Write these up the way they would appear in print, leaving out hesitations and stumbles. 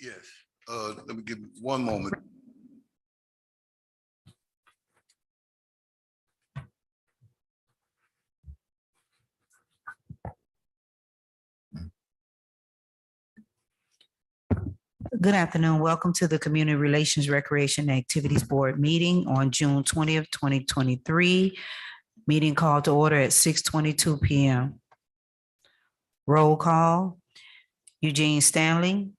Yes, let me give you one moment. Good afternoon. Welcome to the Community Relations, Recreation, and Activities Board meeting on June 20th, 2023. Meeting called to order at 6:22 p.m. Roll call. Eugene Stanley,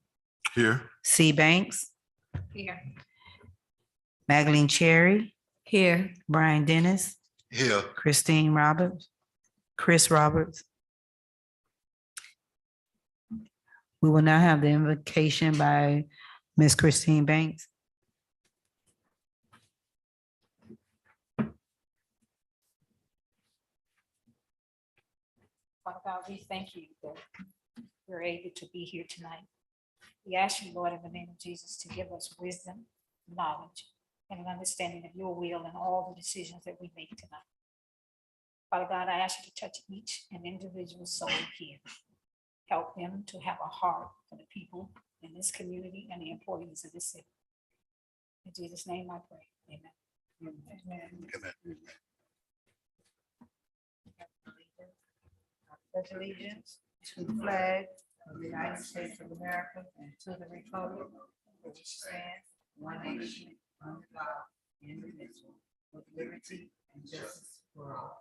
Here. C. Banks, Here. Magdalene Cherry, Here. Brian Dennis, Here. Christine Roberts, Chris Roberts. We will now have the invocation by Ms. Christine Banks. Father God, we thank you that we're able to be here tonight. We ask you, Lord, in the name of Jesus, to give us wisdom, knowledge, and an understanding of your will in all the decisions that we make tonight. Father God, I ask you to touch each and individual soul here. Help them to have a heart for the people in this community and the employees of this city. In Jesus' name I pray. Amen. Amen. Pledge allegiance to the flag of the United States of America and to the republic which stands one nation under God, indivisible, with liberty and justice for all.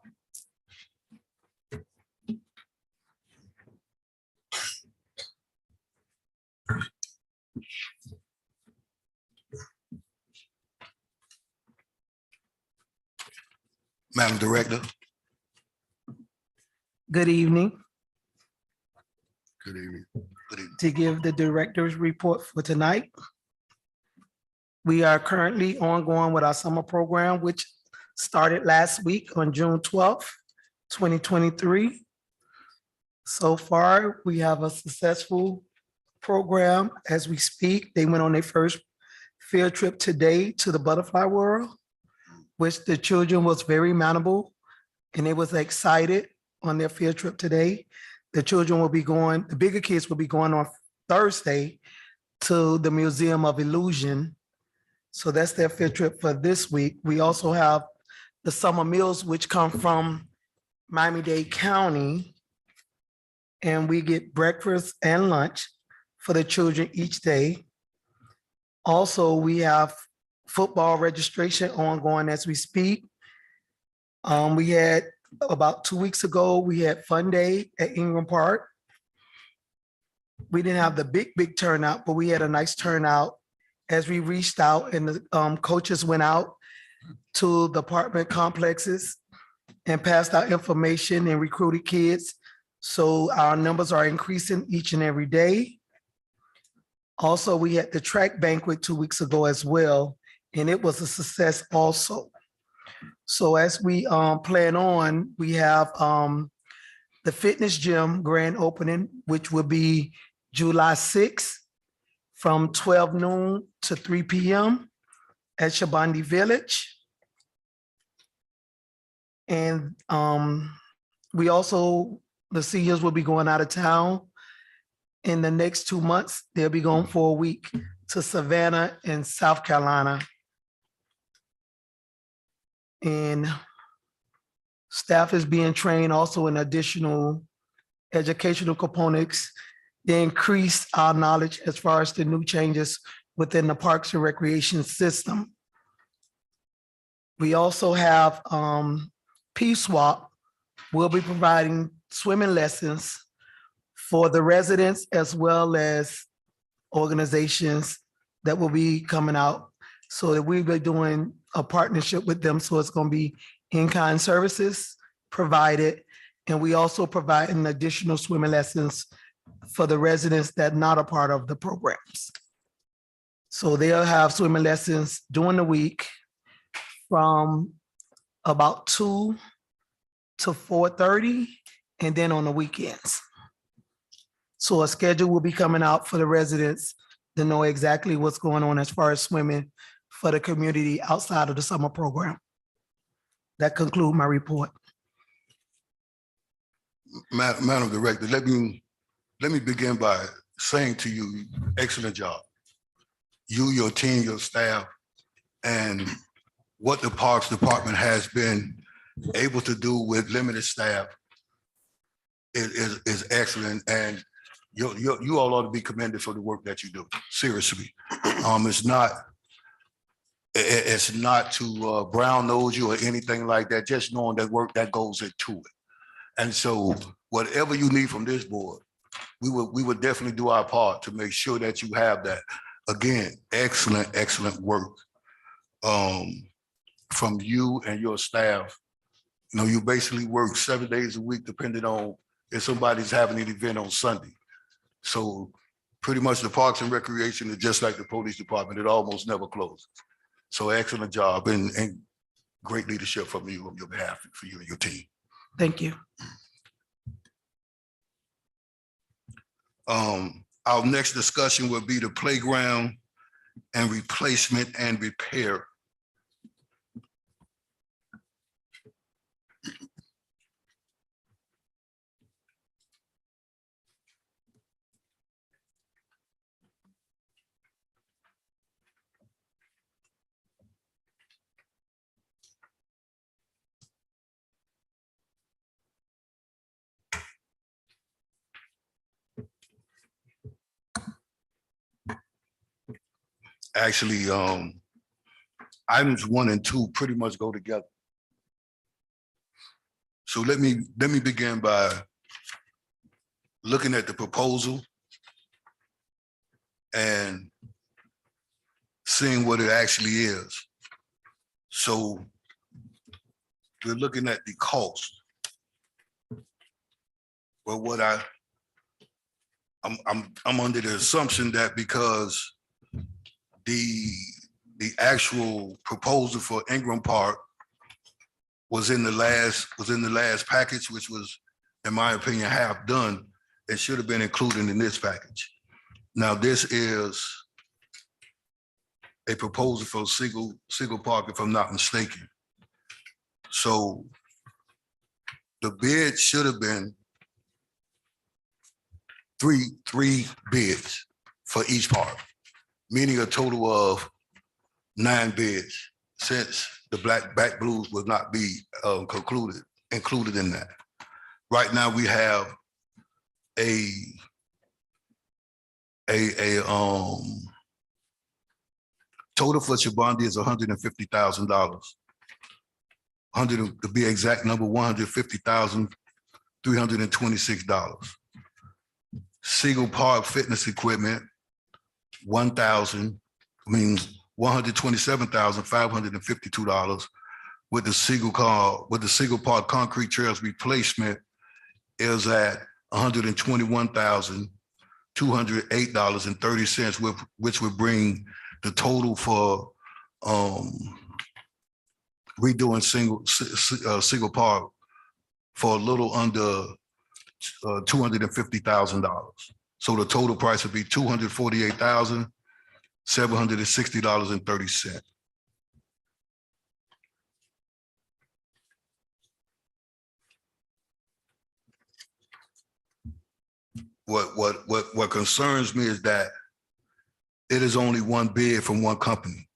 Madam Director. Good evening. Good evening. Good evening. To give the director's report for tonight. We are currently ongoing with our summer program, which started last week on June 12th, 2023. So far, we have a successful program as we speak. They went on their first field trip today to the butterfly world, which the children was very manageable and they was excited on their field trip today. The children will be going, the bigger kids will be going on Thursday to the Museum of Illusion. So that's their field trip for this week. We also have the summer meals, which come from Miami-Dade County. And we get breakfast and lunch for the children each day. Also, we have football registration ongoing as we speak. We had about 2 weeks ago, we had Fun Day at Ingram Park. We didn't have the big turnout, but we had a nice turnout as we reached out and the coaches went out to the apartment complexes and passed out information and recruited kids. So our numbers are increasing each and every day. Also, we had the track banquet 2 weeks ago as well, and it was a success also. So as we plan on, we have the fitness gym grand opening, which will be July 6th from 12 noon to 3 p.m. at Shabandi Village. And we also, the seniors will be going out of town. In the next 2 months, they'll be going for a week to Savannah in South Carolina. And staff is being trained also in additional educational components. They increase our knowledge as far as the new changes within the Parks and Recreation system. We also have Peace Swap. We'll be providing swimming lessons for the residents as well as organizations that will be coming out. So that we'll be doing a partnership with them. So it's going to be in-kind services provided. And we also provide an additional swimming lessons for the residents that are not a part of the programs. So they'll have swimming lessons during the week from about 2 to 4:30 and then on the weekends. So a schedule will be coming out for the residents to know exactly what's going on as far as swimming for the community outside of the summer program. That concludes my report. Madam Director, let me begin by saying to you, excellent job. you, your team, your staff, and what the Parks Department has been able to do with limited staff is excellent. And you all ought to be commended for the work that you do. Seriously. It's not to brown nose you or anything like that, just knowing that work that goes into it. And so whatever you need from this board, we would definitely do our part to make sure that you have that. Again, excellent work from you and your staff. You know, you basically work 7 days a week, depending on if somebody's having an event on Sunday. So pretty much the Parks and Recreation is just like the police department. It almost never closes. So excellent job and great leadership from you on your behalf, for you and your team. Thank you. Our next discussion will be the playground and replacement and repair. Actually, items 1 and 2 pretty much go together. So let me begin by looking at the proposal and seeing what it actually is. So we're looking at the cost. But what I'm under the assumption that because the actual proposal for Ingram Park was in the last package, which was, in my opinion, half done. It should have been included in this package. Now, this is a proposal for single park, if I'm not mistaken. So the bid should have been three bids for each park, meaning a total of 9 bids, since the Black Blues would not be included in that. Right now, we have a total for Shabandi is $150,000. To be exact number, $150,326. Single park fitness equipment, $127,552. With the single park concrete trails replacement is at $121,208.30, which would bring the total for redoing single park for a little under $250,000. So the total price would be $248,760.30. What concerns me is that it is only one bid from one company,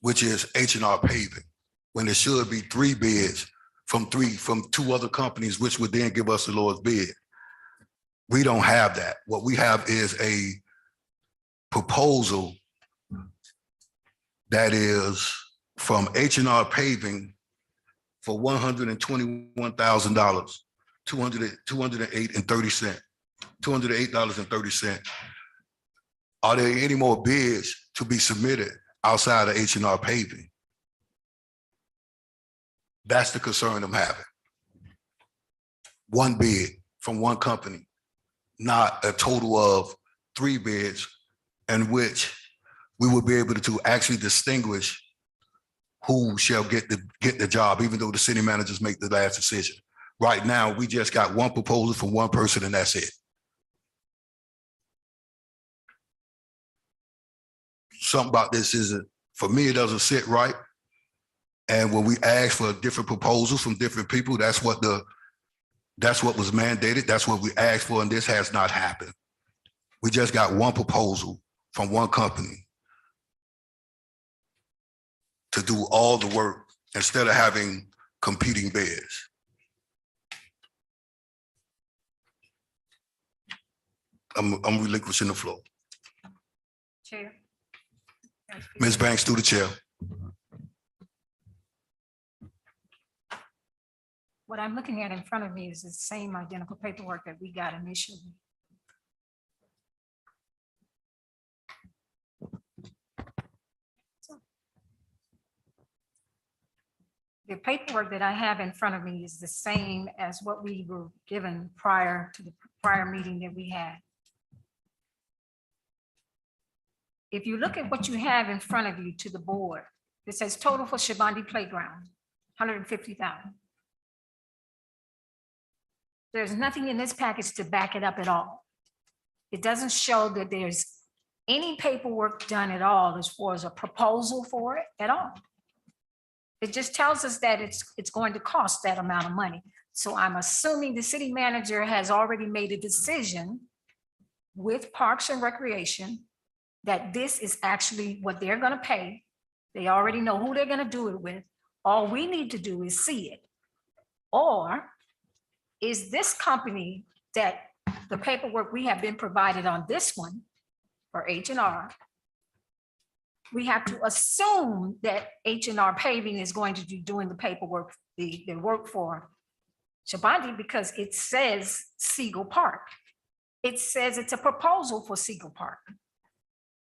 which is H&R Paving, when it should be 3 bids from 2 other companies, which would then give us the lowest bid. We don't have that. What we have is a proposal that is from H&R Paving for $121,000, $208.30. Are there any more bids to be submitted outside of H&R Paving? That's the concern I'm having. One bid from one company, not a total of 3 bids, in which we will be able to actually distinguish who shall get the job, even though the city managers make the last decision. Right now, we just got one proposal from one person and that's it. Something about this for me, it doesn't sit right. And when we ask for different proposals from different people, that's what was mandated. That's what we asked for, and this has not happened. We just got one proposal from one company to do all the work instead of having competing bids. I'm relinquishing the floor. Chair. Ms. Banks, through the chair. What I'm looking at in front of me is the same identical paperwork that we got initially. The paperwork that I have in front of me is the same as what we were given prior to the prior meeting that we had. If you look at what you have in front of you to the board, it says total for Shabandi Playground, 150,000. There's nothing in this package to back it up at all. It doesn't show that there's any paperwork done at all as far as a proposal for it at all. It just tells us that it's going to cost that amount of money. So I'm assuming the city manager has already made a decision with Parks and Recreation that this is actually what they're gonna pay. They already know who they're gonna do it with. All we need to do is see it. Or is this company that the paperwork we have been provided on this one for H&R, we have to assume that H&R Paving is going to be doing the paperwork, the work for Shabandi, because it says Siegel Park. It says it's a proposal for Siegel Park.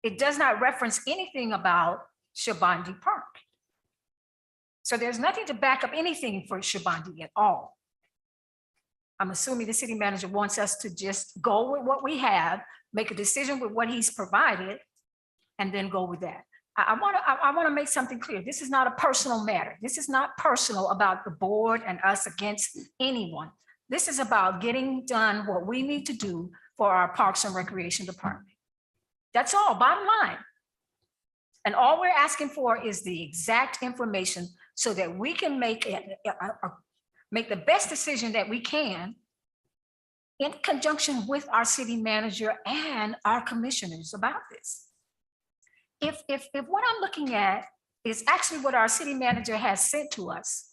It does not reference anything about Shabandi Park. So there's nothing to back up anything for Shabandi at all. I'm assuming the city manager wants us to just go with what we have, make a decision with what he's provided, and then go with that. I want to make something clear. This is not a personal matter. This is not personal about the board and us against anyone. This is about getting done what we need to do for our Parks and Recreation Department. That's all, bottom line. And all we're asking for is the exact information so that we can make the best decision that we can in conjunction with our city manager and our commissioners about this. If what I'm looking at is actually what our city manager has sent to us,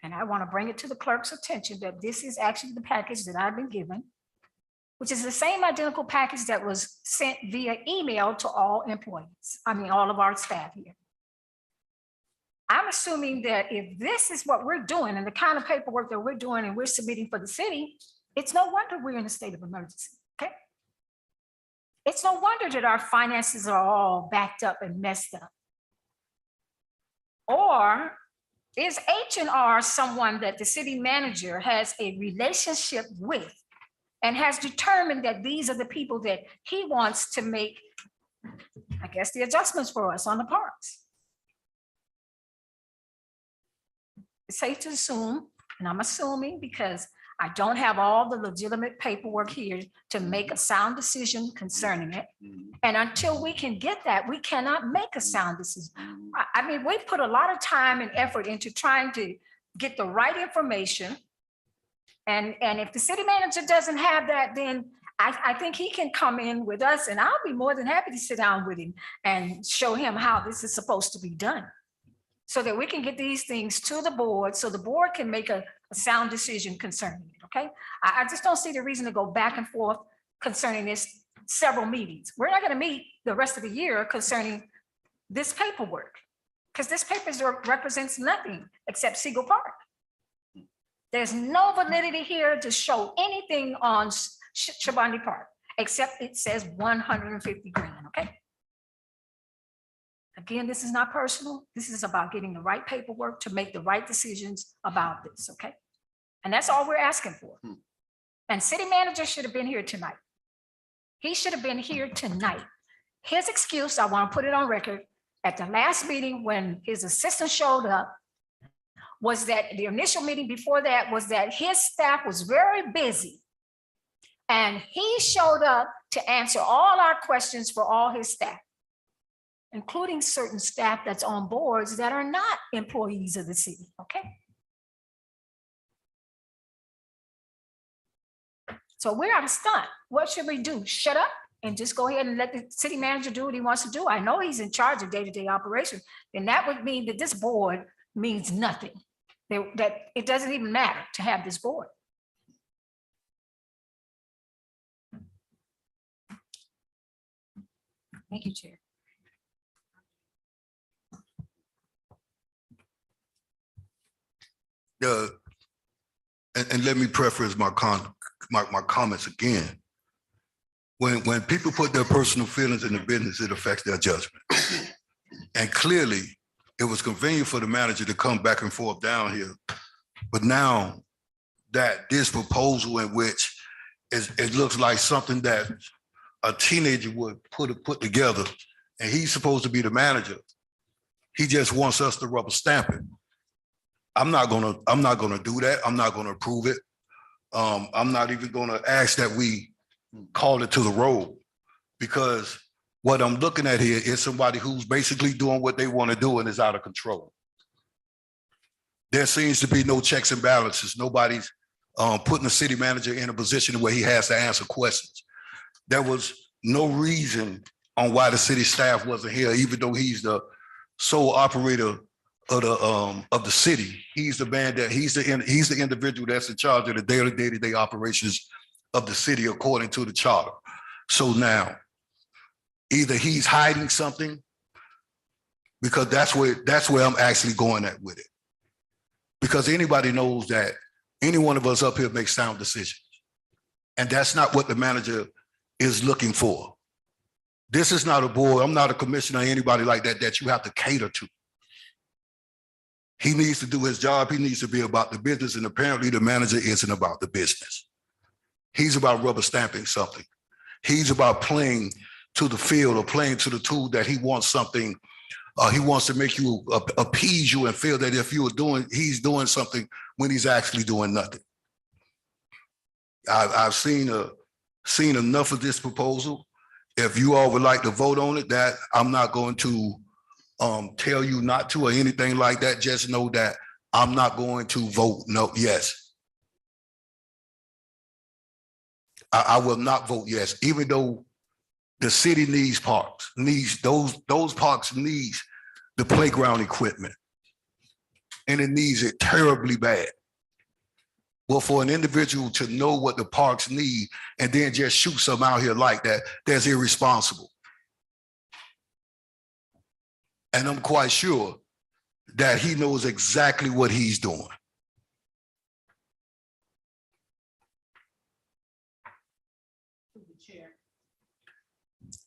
and I want to bring it to the clerk's attention that this is actually the package that I've been given, which is the same identical package that was sent via email to all employees, all of our staff here. I'm assuming that if this is what we're doing and the kind of paperwork that we're doing and we're submitting for the city, it's no wonder we're in a state of emergency, okay? It's no wonder that our finances are all backed up and messed up. Or is H&R someone that the city manager has a relationship with and has determined that these are the people that he wants to make, I guess, the adjustments for us on the parks? It's safe to assume, and I'm assuming because I don't have all the legitimate paperwork here to make a sound decision concerning it. And until we can get that, we cannot make a sound decision. We put a lot of time and effort into trying to get the right information. And if the city manager doesn't have that, then I think he can come in with us and I'll be more than happy to sit down with him and show him how this is supposed to be done so that we can get these things to the board so the board can make a sound decision concerning it, okay? I just don't see the reason to go back and forth concerning this several meetings. We're not gonna meet the rest of the year concerning this paperwork because this paperwork represents nothing except Siegel Park. There's no validity here to show anything on Shabandi Park, except it says 150 grand, okay? Again, this is not personal. This is about getting the right paperwork to make the right decisions about this, okay? And that's all we're asking for. And city manager should have been here tonight. He should have been here tonight. His excuse, I want to put it on record, at the last meeting when his assistant showed up, was that the initial meeting before that was that his staff was very busy. And he showed up to answer all our questions for all his staff, including certain staff that's on boards that are not employees of the city, okay? So we're out of stunt. What should we do? Shut up? and just go ahead and let the city manager do what he wants to do. I know he's in charge of day-to-day operations, then that would mean that this board means nothing. That it doesn't even matter to have this board. Thank you, Chair. And let me preface my comments again. When people put their personal feelings in the business, it affects their judgment. And clearly, it was convenient for the manager to come back and forth down here. But now that this proposal in which it looks like something that a teenager would put together, and he's supposed to be the manager, he just wants us to rubber stamp it. I'm not gonna do that. I'm not gonna approve it. I'm not even gonna ask that we call it to the roll, because what I'm looking at here is somebody who's basically doing what they want to do and is out of control. There seems to be no checks and balances. Nobody's putting the city manager in a position where he has to answer questions. There was no reason on why the city staff wasn't here, even though he's the sole operator of the city. He's the man that he's the individual that's in charge of the day-to-day operations of the city according to the charter. So now, either he's hiding something, because that's where I'm actually going at with it. Because anybody knows that any one of us up here makes sound decisions. And that's not what the manager is looking for. This is not a board. I'm not a commissioner or anybody like that you have to cater to. He needs to do his job. He needs to be about the business. And apparently the manager isn't about the business. He's about rubber stamping something. He's about playing to the field or playing to the tool that he wants something. He wants to make you appease you and feel that if you were he's doing something when he's actually doing nothing. I've seen enough of this proposal. If you all would like to vote on it, that I'm not going to tell you not to or anything like that. Just know that I'm not going to vote yes. I will not vote yes, even though the city needs parks, those parks needs the playground equipment, and it needs it terribly bad. Well, for an individual to know what the parks need and then just shoot some out here like that, that's irresponsible. And I'm quite sure that he knows exactly what he's doing.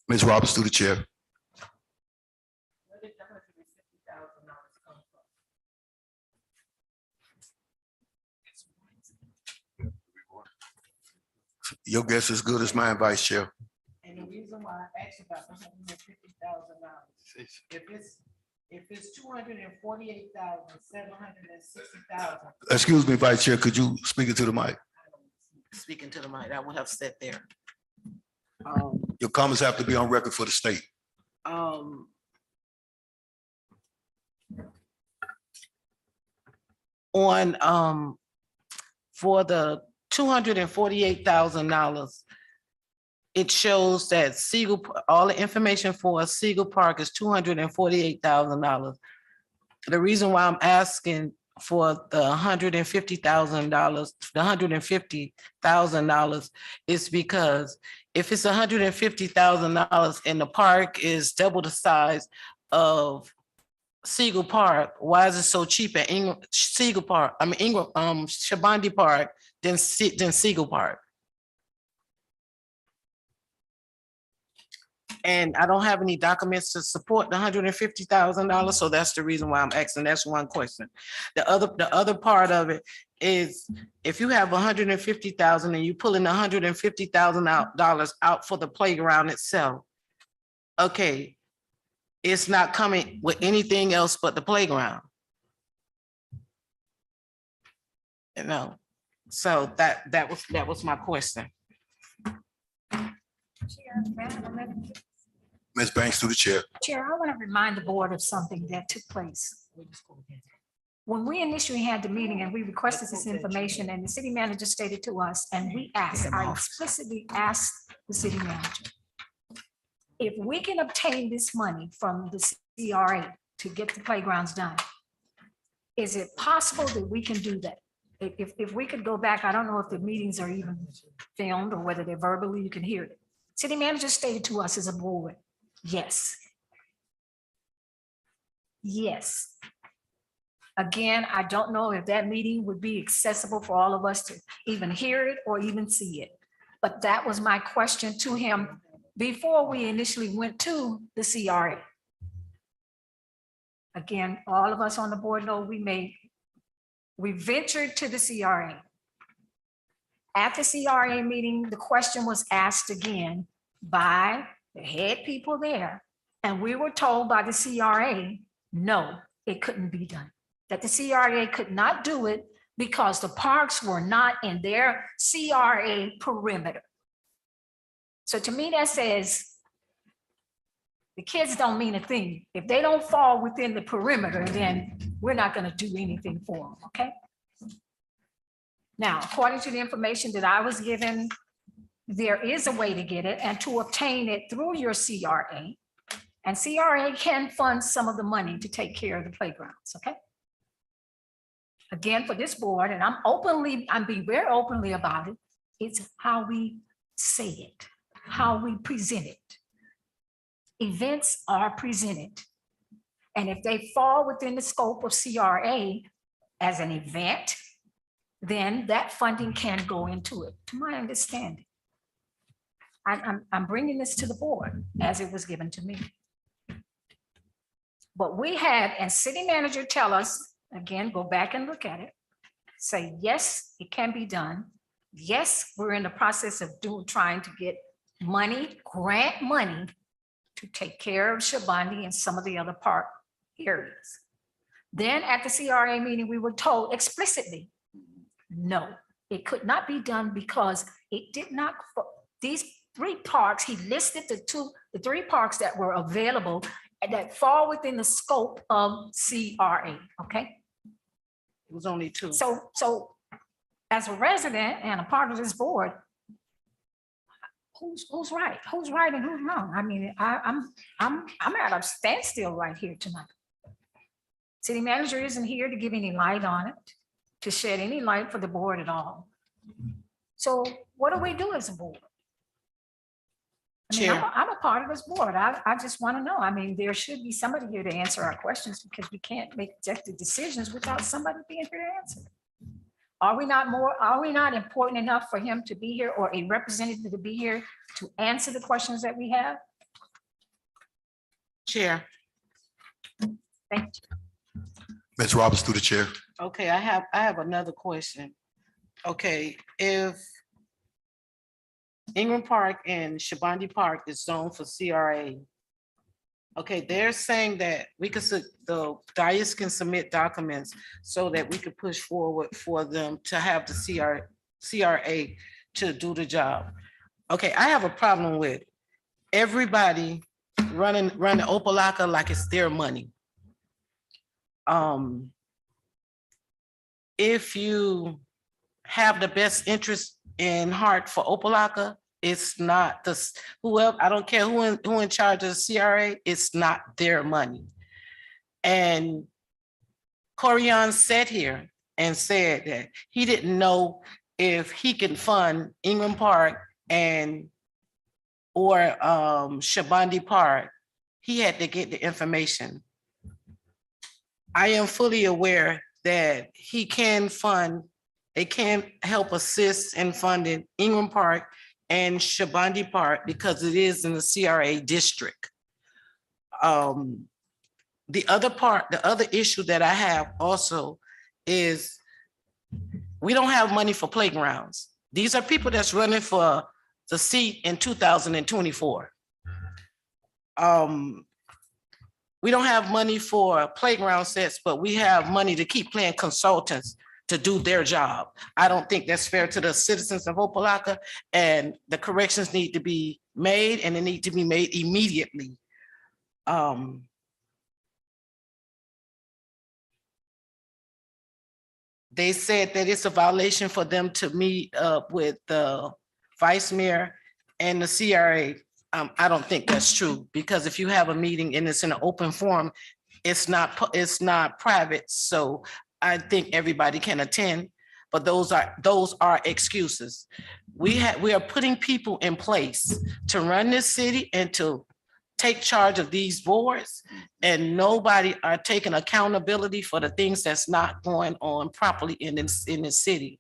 Ms. Roberts, through the chair. Where did the $150,000 come from? Your guess is as good as mine, Vice Chair. And the reason why I asked about the $150,000, if it's $248,760,000. Excuse me, Vice Chair, could you speak into the mic? Speaking to the mic, I would have sat there. Your comments have to be on record for the state. For the $248,000, it shows that all the information for Siegel Park is $248,000. The reason why I'm asking for the $150,000 is because if it's $150,000 and the park is double the size of Siegel Park, why is it so cheap at Shabandi Park than Siegel Park? And I don't have any documents to support the $150,000, so that's the reason why I'm asking. That's one question. The other part of it is, if you have $150,000 and you pull in $150,000 out for the playground itself, okay, it's not coming with anything else but the playground. You know, so that was my question. Ms. Banks, through the chair. Chair, I want to remind the board of something that took place. When we initially had the meeting and we requested this information and the city manager stated to us, and we asked, I explicitly asked the city manager, if we can obtain this money from the CRA to get the playgrounds done, is it possible that we can do that? If we could go back, I don't know if the meetings are even filmed or whether they're verbally, you can hear it. City manager stated to us as a board, yes. Yes. Again, I don't know if that meeting would be accessible for all of us to even hear it or even see it. But that was my question to him before we initially went to the CRA. Again, all of us on the board know we ventured to the CRA. At the CRA meeting, the question was asked again by the head people there. And we were told by the CRA, no, it couldn't be done. That the CRA could not do it because the parks were not in their CRA perimeter. So to me, that says the kids don't mean a thing. If they don't fall within the perimeter, then we're not going to do anything for them, okay? Now, according to the information that I was given, there is a way to get it and to obtain it through your CRA. And CRA can fund some of the money to take care of the playgrounds, okay? Again, for this board, and I'm being very openly about it, it's how we say it, how we present it. Events are presented. And if they fall within the scope of CRA as an event, then that funding can go into it, to my understanding. I'm bringing this to the board as it was given to me. But we had, and city manager tell us, again, go back and look at it, say, yes, it can be done. Yes, we're in the process of trying to get money, grant money to take care of Shabani and some of the other park areas. Then at the CRA meeting, we were told explicitly, no, it could not be done because it did not, these 3 parks, he listed the 3 parks that were available and that fall within the scope of CRA, okay? It was only 2. So as a resident and a part of this board, who's right? Who's right and who's wrong? I mean, I'm at a standstill right here tonight. City manager isn't here to give any light on it, to shed any light for the board at all. So what do we do as a board? I mean, Chair. I'm a part of this board. I just want to know. I mean, there should be somebody here to answer our questions because we can't make executive decisions without somebody being here to answer. Are we not important enough for him to be here or a representative to be here to answer the questions that we have? Chair. Thank you. Ms. Roberts through the chair. Okay, I have another question. Okay, if Ingram Park and Shabani Park is zoned for CRA, okay, they're saying that we could, the dais can submit documents so that we could push forward for them to have the CRA to do the job. Okay, I have a problem with everybody running Opa-locka like it's their money. If you have the best interest in heart for Opa-locka, it's not whoever, I don't care who in charge of the CRA, it's not their money. And Corian sat here and said that he didn't know if he can fund Ingram Park or Shabani Park. He had to get the information. I am fully aware that he can fund, they can help assist in funding Ingram Park and Shabani Park because it is in the CRA district. The other issue that I have also is we don't have money for playgrounds. These are people that's running for the seat in 2024. We don't have money for playground sets, but we have money to keep paying consultants to do their job. I don't think that's fair to the citizens of Opa-locka, and the corrections need to be made, and they need to be made immediately. They said that it's a violation for them to meet up with the vice mayor and the CRA. I don't think that's true, because if you have a meeting and it's in an open forum, it's not private, so I think everybody can attend, but those are excuses. We are putting people in place to run this city and to take charge of these boards, and nobody are taking accountability for the things that's not going on properly in the city.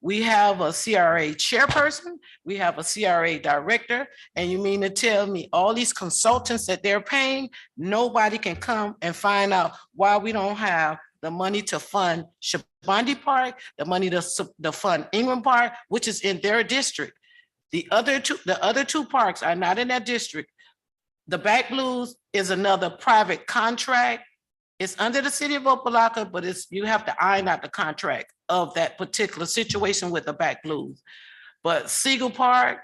We have a CRA chairperson, we have a CRA director, and you mean to tell me all these consultants that they're paying, nobody can come and find out why we don't have the money to fund Shabani Park, the money to fund Ingram Park, which is in their district. The other two parks are not in that district. The Back Blues is another private contract. It's under the city of Opa-locka, but you have to iron out the contract of that particular situation with the Back Blues. But Siegel Park,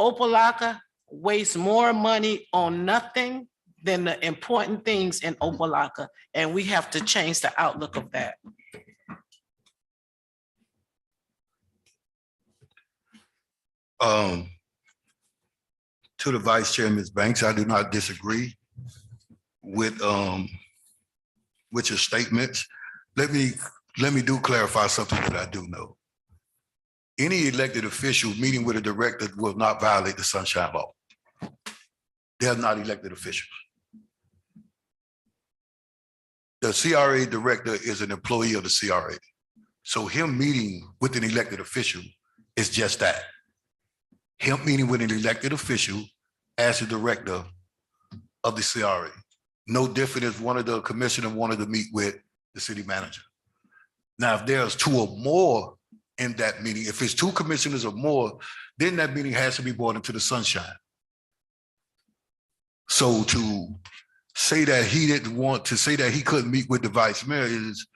Opa-locka waste more money on nothing than the important things in Opa-locka, and we have to change the outlook of that. To the Vice Chair, Ms. Banks, I do not disagree with your statements. Let me do clarify something that I do know. Any elected official meeting with a director will not violate the Sunshine Law. They're not elected officials. The CRA director is an employee of the CRA. So him meeting with an elected official is just that. Him meeting with an elected official as the director of the CRA. No different if one of the commissioners wanted to meet with the city manager. Now, if there's two or more in that meeting, if it's two commissioners or more, then that meeting has to be brought into the sunshine. So to say that he didn't want to say that he couldn't meet with the vice mayor is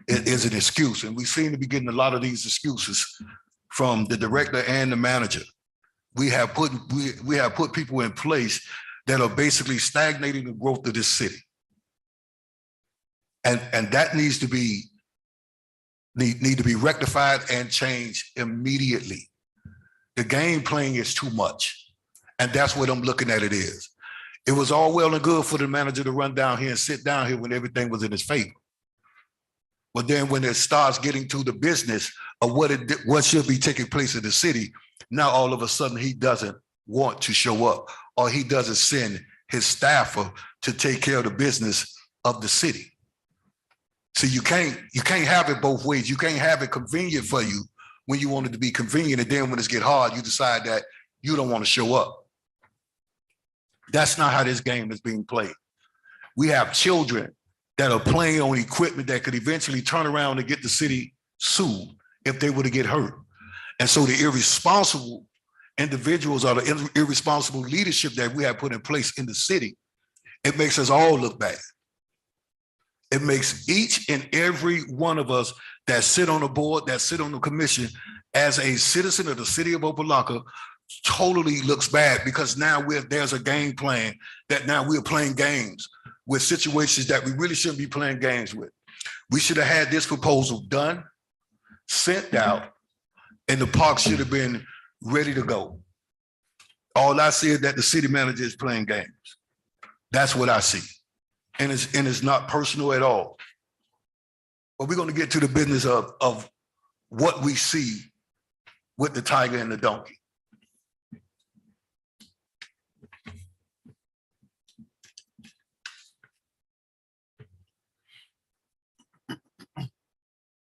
an excuse. And we seem to be getting a lot of these excuses from the director and the manager. We have put people in place that are basically stagnating the growth of this city. And that needs to be rectified and changed immediately. The game playing is too much. And that's what I'm looking at it is. It was all well and good for the manager to run down here and sit down here when everything was in his favor. But then when it starts getting to the business of what should be taking place in the city, now all of a sudden he doesn't want to show up, or he doesn't send his staffer to take care of the business of the city. So you can't have it both ways. You can't have it convenient for you when you want it to be convenient, and then when it's get hard, you decide that you don't want to show up. That's not how this game is being played. We have children that are playing on equipment that could eventually turn around and get the city sued if they were to get hurt. And so the irresponsible individuals or the irresponsible leadership that we have put in place in the city, it makes us all look bad. It makes each and every one of us that sit on the board, that sit on the commission, as a citizen of the city of Opa-locka, totally looks bad, because now there's a game plan that now we're playing games with situations that we really shouldn't be playing games with. We should have had this proposal done, sent out, and the park should have been ready to go. All I see is that the city manager is playing games. That's what I see. And it's not personal at all. But we're going to get to the business of what we see with the tiger and the donkey.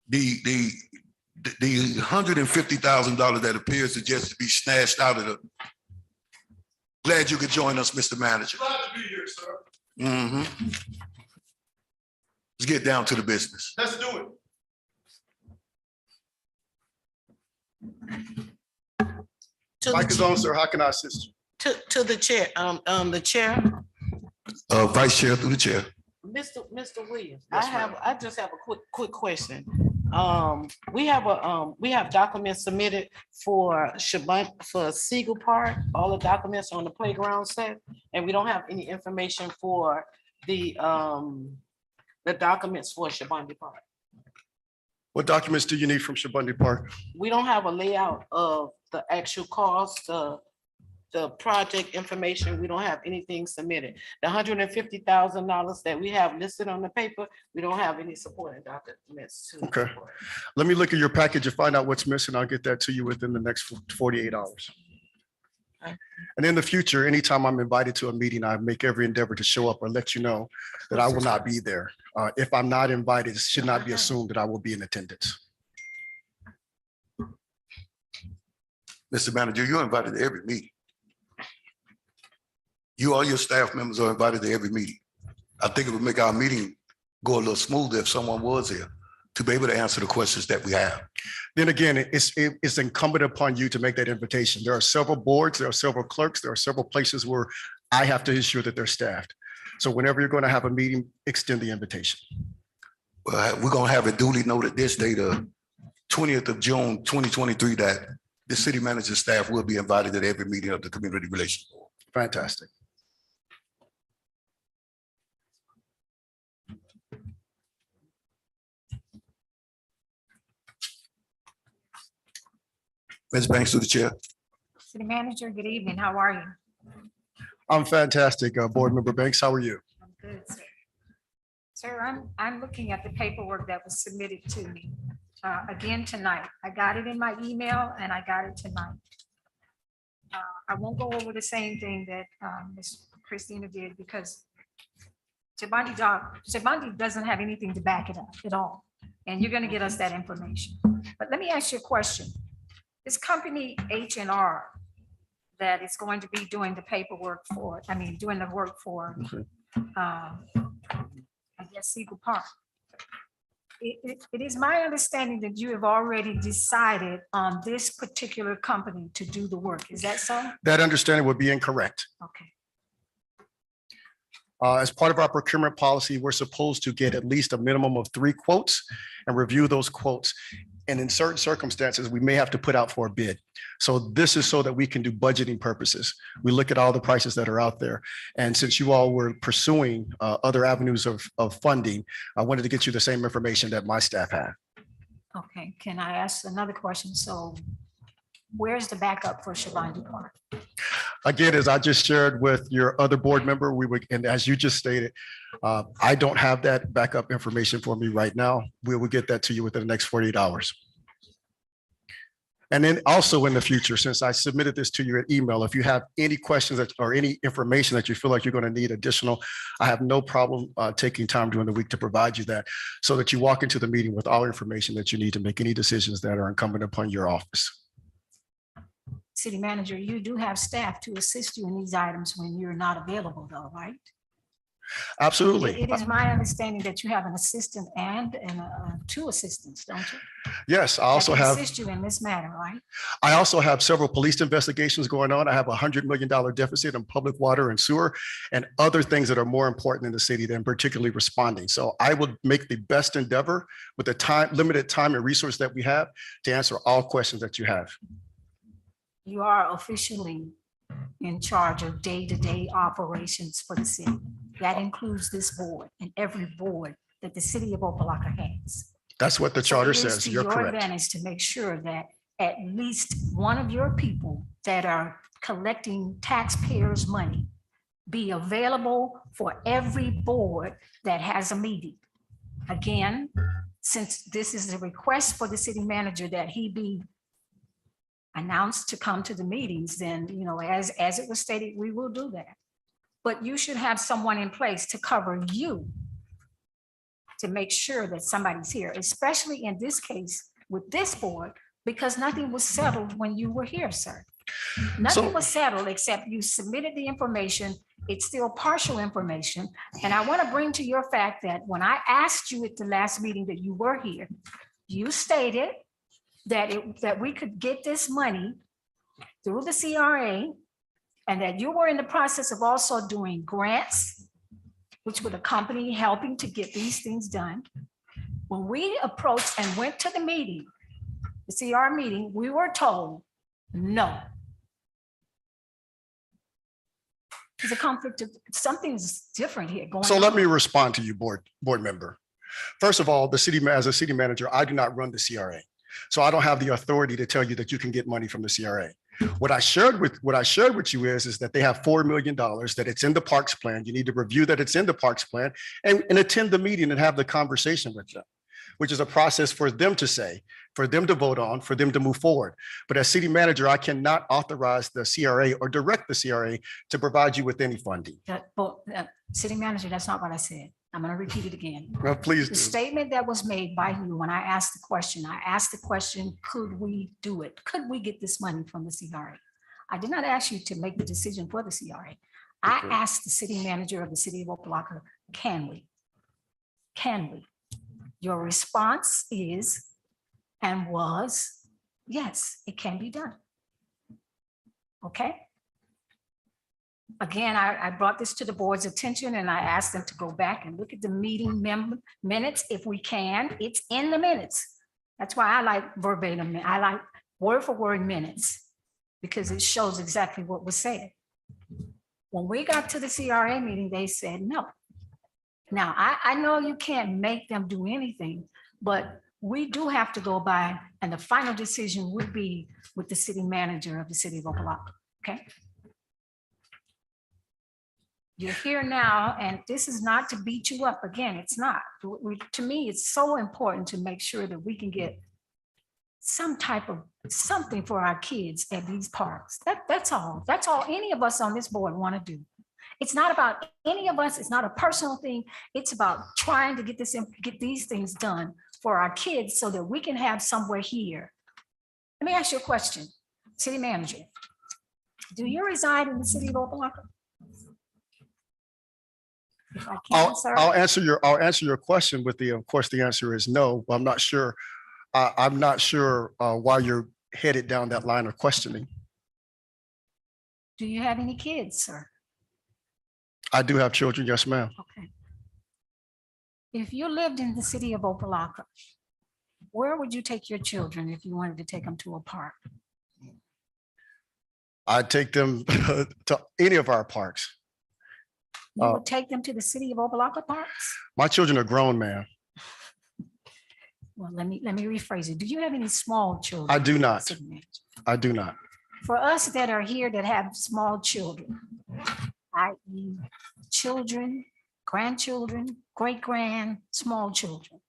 The $150,000 that appears to just be snatched out of the. Glad you could join us, Mr. Manager. Glad to be here, sir. Mm-hmm. Let's get down to the business. Let's do it. Mic is on, sir. How can I assist you? To the chair, the chair. Vice Chair through the chair. Mr. Williams, Yes, I just have a quick question. We have documents submitted for Siegel Park, all the documents on the playground set, and we don't have any information for the documents for Shabani Park. What documents do you need from Shabani Park? We don't have a layout of the actual cost, the project information, we don't have anything submitted. The $150,000 that we have listed on the paper, we don't have any supporting documents to. Okay. Let me look at your package and find out what's missing. I'll get that to you within the next 48 hours. Okay. And in the future, anytime I'm invited to a meeting, I make every endeavor to show up or let you know that I will not be there. If I'm not invited, it should not be assumed that I will be in attendance. Mr. Manager, you're invited to every meeting. You, all your staff members are invited to every meeting. I think it would make our meeting go a little smoother if someone was here to be able to answer the questions that we have. Then again, it's incumbent upon you to make that invitation. There are several boards, there are several clerks, there are several places where I have to ensure that they're staffed. So whenever you're going to have a meeting, extend the invitation. Well, we're gonna have it duly noted this day, the 20th of June, 2023, that the city manager staff will be invited to every meeting of the Community Relations Board. Fantastic. Ms. Banks, to the chair. City Manager, good evening. How are you? I'm fantastic. Board Member Banks, how are you? I'm good, sir. Sir, I'm looking at the paperwork that was submitted to me again tonight. I got it in my email and I got it tonight. I won't go over the same thing that Ms. Christina did because Shabandi doesn't have anything to back it up at all. And you're going to get us that information. But let me ask you a question. This company H&R that is going to be doing the paperwork for, doing the work for, I guess, Eagle Park. It is my understanding that you have already decided on this particular company to do the work. Is that so? That understanding would be incorrect. Okay. As part of our procurement policy, we're supposed to get at least a minimum of 3 quotes and review those quotes. And in certain circumstances, we may have to put out for a bid. So this is so that we can do budgeting purposes. We look at all the prices that are out there. And since you all were pursuing other avenues of funding, I wanted to get you the same information that my staff had. Okay, can I ask another question? So where's the backup for Shabandi Park? Again, as I just shared with your other board member, and as you just stated, I don't have that backup information for me right now. We will get that to you within the next 48 hours. And then also in the future, since I submitted this to you at email, if you have any questions or any information that you feel like you're going to need additional, I have no problem taking time during the week to provide you that so that you walk into the meeting with all information that you need to make any decisions that are incumbent upon your office. City Manager, you do have staff to assist you in these items when you're not available though, right? Absolutely. It is my understanding that you have an assistant and 2 assistants, don't you? Yes, I That also can have. assist you in this matter, right? I also have several police investigations going on. I have $100 million deficit in public water and sewer and other things that are more important in the city than particularly responding. So I would make the best endeavor with the limited time and resource that we have to answer all questions that you have. You are officially in charge of day-to-day operations for the city. That includes this board and every board that the city of Opa-locka has. That's what the So charter it is says. to You're your correct. advantage to make sure that at least one of your people that are collecting taxpayers' money be available for every board that has a meeting. Again, since this is a request for the city manager that he be announced to come to the meetings, then, as it was stated, we will do that. But you should have someone in place to cover you to make sure that somebody's here, especially in this case with this board, because nothing was settled when you were here, sir. Nothing was settled except you submitted the information. It's still partial information. And I want to bring to your fact that when I asked you at the last meeting that you were here, you stated that we could get this money through the CRA and that you were in the process of also doing grants, which were the company helping to get these things done. When we approached and went to the meeting, the CR meeting, we were told, no. There's a conflict of, something's different here going on. So let me respond to you, board member. First of all, as a city manager, I do not run the CRA. So I don't have the authority to tell you that you can get money from the CRA. What I shared with you is that they have $4 million, that it's in the parks plan. You need to review that it's in the parks plan and attend the meeting and have the conversation with them, which is a process for them to say, for them to vote on, for them to move forward. But as city manager, I cannot authorize the CRA or direct the CRA to provide you with any funding. City manager, that's not what I said. I'm going to repeat it again. Well, please The do. statement that was made by you when I asked the question, could we do it? Could we get this money from the CRA? I did not ask you to make the decision for the CRA. I Okay. asked the city manager of the city of Opa-locka, can we? Can we? Your response is and was, yes, it can be done. Okay? Again, I brought this to the board's attention and I asked them to go back and look at the meeting minutes if we can. It's in the minutes. That's why I like verbatim. I like word for word minutes because it shows exactly what was said. When we got to the CRA meeting, they said no. Now, I know you can't make them do anything, but we do have to go by, and the final decision would be with the city manager of the city of Opa-locka, okay? You're here now, and this is not to beat you up. Again, it's not. To me, it's so important to make sure that we can get some type of something for our kids at these parks. That's all. That's all any of us on this board want to do. It's not about any of us. It's not a personal thing. It's about trying to get these things done for our kids so that we can have somewhere here. Let me ask you a question, city manager. Do you reside in the city of Opa-locka? If I can, sir. I'll answer your question with of course, the answer is no. I'm not sure. I'm not sure why you're headed down that line of questioning. Do you have any kids, sir? I do have children. Yes, ma'am. Okay. If you lived in the city of Opa-locka, where would you take your children if you wanted to take them to a park? I'd take them to any of our parks. You would take them to the city of Opa-locka parks? My children are grown, ma'am. Well, let me rephrase it. Do you have any small children? I do not. city manager? I do not. For us that are here that have small children, i.e. children, grandchildren, great-grand, small children.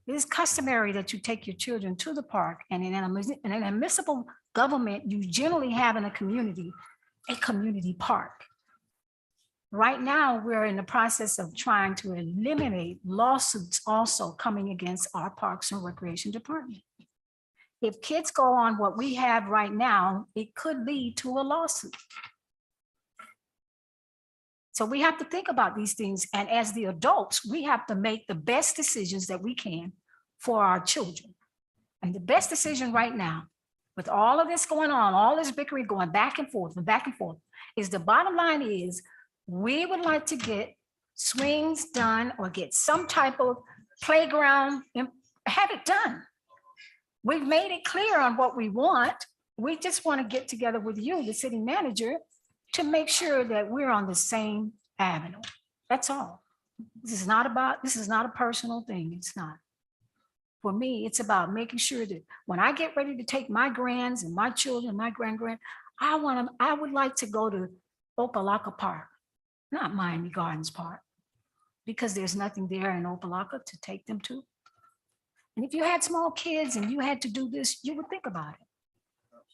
It is customary that you take your children to the park, and in an admissible government, you generally have in a community park. Right now, we're in the process of trying to eliminate lawsuits also coming against our Parks and Recreation Department. If kids go on what we have right now, it could lead to a lawsuit. So we have to think about these things. And as the adults, we have to make the best decisions that we can for our children. And the best decision right now, with all of this going on, all this bickering going back and forth, is the bottom line is we would like to get swings done or get some type of playground and have it done. We've made it clear on what we want. We just want to get together with you, the city manager, to make sure that we're on the same avenue. That's all. This is not a personal thing. It's not. For me, it's about making sure that when I get ready to take my grands and my children, my grand, I would like to go to Opa-locka Park, not Miami Gardens Park, because there's nothing there in Opa-locka to take them to. And if you had small kids and you had to do this, you would think about it.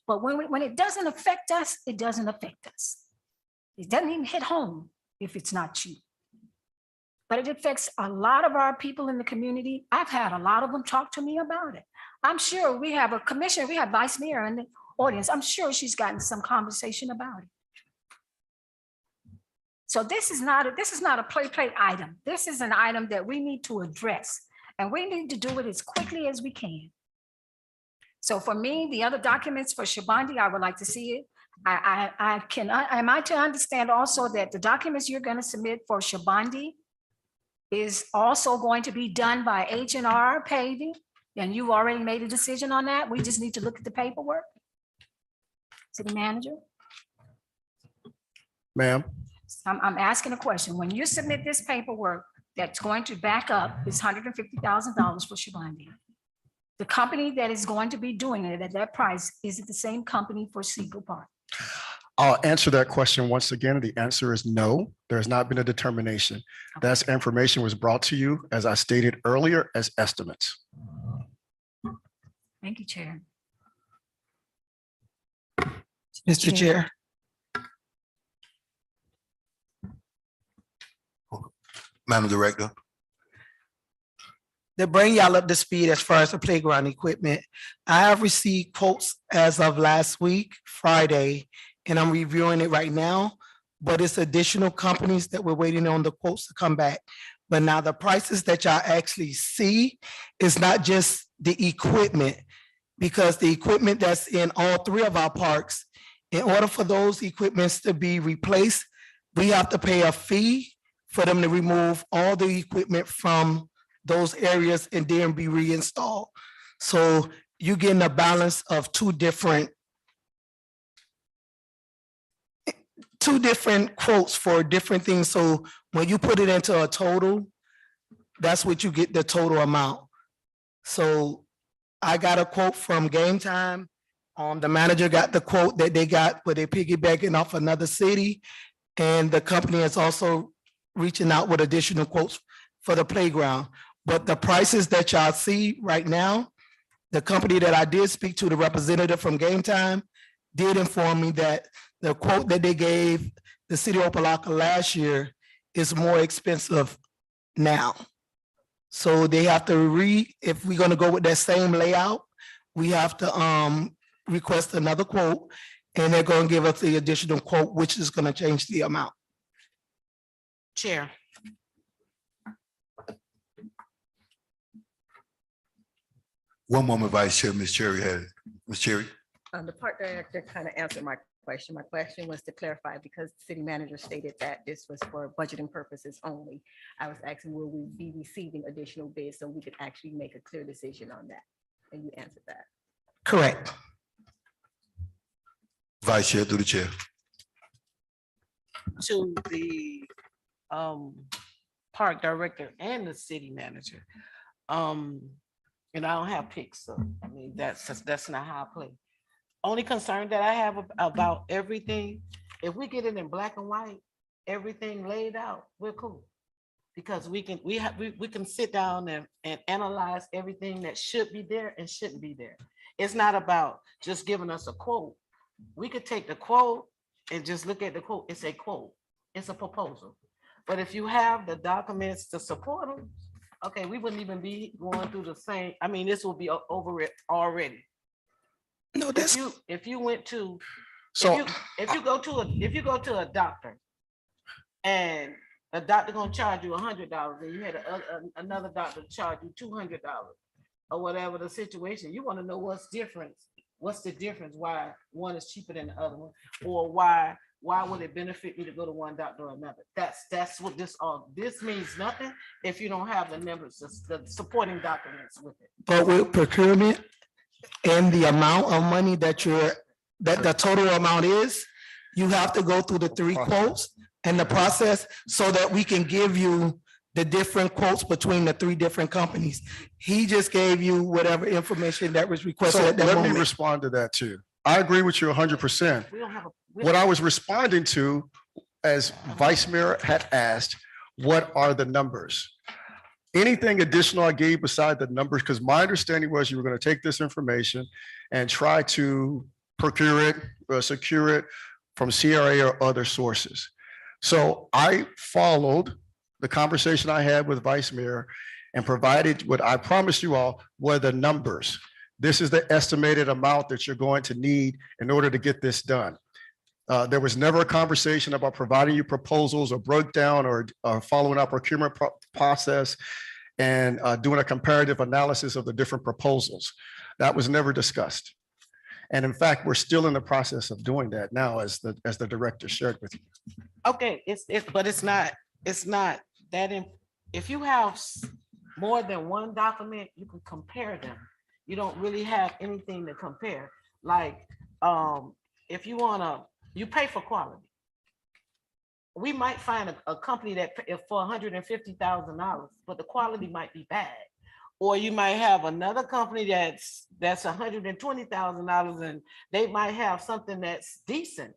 But when it doesn't affect us, it doesn't affect us. It doesn't even hit home if it's not you. But it affects a lot of our people in the community. I've had a lot of them talk to me about it. I'm sure we have a commissioner, we have Vice Mayor in the audience. I'm sure she's gotten some conversation about it. So this is not a play item. This is an item that we need to address, and we need to do it as quickly as we can. So for me, the other documents for Shabandi, I would like to see it. Am I to understand also that the documents you're going to submit for Shabandi is also going to be done by H&R Paving? And you already made a decision on that? We just need to look at the paperwork? City manager? Ma'am, I'm asking a question. When you submit this paperwork that's going to back up this $150,000 for Shabandi, The company that is going to be doing it at that price, is it the same company for Seagull Park? I'll answer that question once again. The answer is no. There has not been a determination. That information was brought to you, as I stated earlier, as estimates. Thank you, Chair. Mr. Chair, Madam Director. to bring y'all up to speed as far as the playground equipment, I have received quotes as of last week, Friday, and I'm reviewing it right now. But it's additional companies that we're waiting on the quotes to come back. But now the prices that y'all actually see is not just the equipment, because the equipment that's in all three of our parks, in order for those equipments to be replaced, we have to pay a fee for them to remove all the equipment from those areas and then be reinstalled. So you're getting a balance of two different quotes for different things. So when you put it into a total, that's what you get, the total amount. So I got a quote from Game Time. The manager got the quote that they got where they're piggybacking off another city. And the company is also reaching out with additional quotes for the playground. But the prices that y'all see right now, the company that I did speak to, the representative from Game Time, did inform me that the quote that they gave the city of Opa-locka last year is more expensive now. So they have to if we're gonna go with that same layout, we have to request another quote, and they're gonna give us the additional quote, which is gonna change the amount. Chair. One moment, Vice Chair, Ms. Cherry had it. Ms. Cherry. The park director kind of answered my question. My question was to clarify, because the city manager stated that this was for budgeting purposes only. I was asking, will we be receiving additional bids so we could actually make a clear decision on that? And you answered that. Correct. Vice Chair, through the chair. To the park director and the city manager. And I don't have picks, so I mean, that's not how I play. Only concern that I have about everything, if we get it in black and white, everything laid out, we're cool. Because we can sit down and analyze everything that should be there and shouldn't be there. It's not about just giving us a quote. We could take the quote and just look at the quote. It's a quote. It's a proposal. But if you have the documents to support them, okay, we wouldn't even be going through the same. I mean, this will be over it already. No, that's, If you went to, So if you go to a doctor and a doctor gonna charge you $100 and you had another doctor charge you $200 or whatever the situation, you want to know what's the difference, why one is cheaper than the other one, or why would it benefit me to go to one doctor or another? That's what this means nothing if you don't have the numbers, the supporting documents with it. but with procurement and the amount of money that the total amount is, you have to go through the three quotes and the process so that we can give you the different quotes between the three different companies. He just gave you whatever information that was requested So at that let me moment. respond to that too. I agree with you 100%. We don't have What I was responding to, as Vice Mayor had asked, what are the numbers? Anything additional I gave beside the numbers, because my understanding was you were going to take this information and try to procure it, secure it from CRA or other sources. So I followed the conversation I had with Vice Mayor and provided what I promised you all were the numbers. This is the estimated amount that you're going to need in order to get this done. There was never a conversation about providing you proposals or breakdown or following up procurement process and doing a comparative analysis of the different proposals. That was never discussed. And in fact, we're still in the process of doing that now, as the director shared with you. Okay, but it's not that, if you have more than one document, you can compare them. You don't really have anything to compare. Like, if you pay for quality. We might find a company that for $150,000, but the quality might be bad. Or you might have another company that's $120,000 and they might have something that's decent.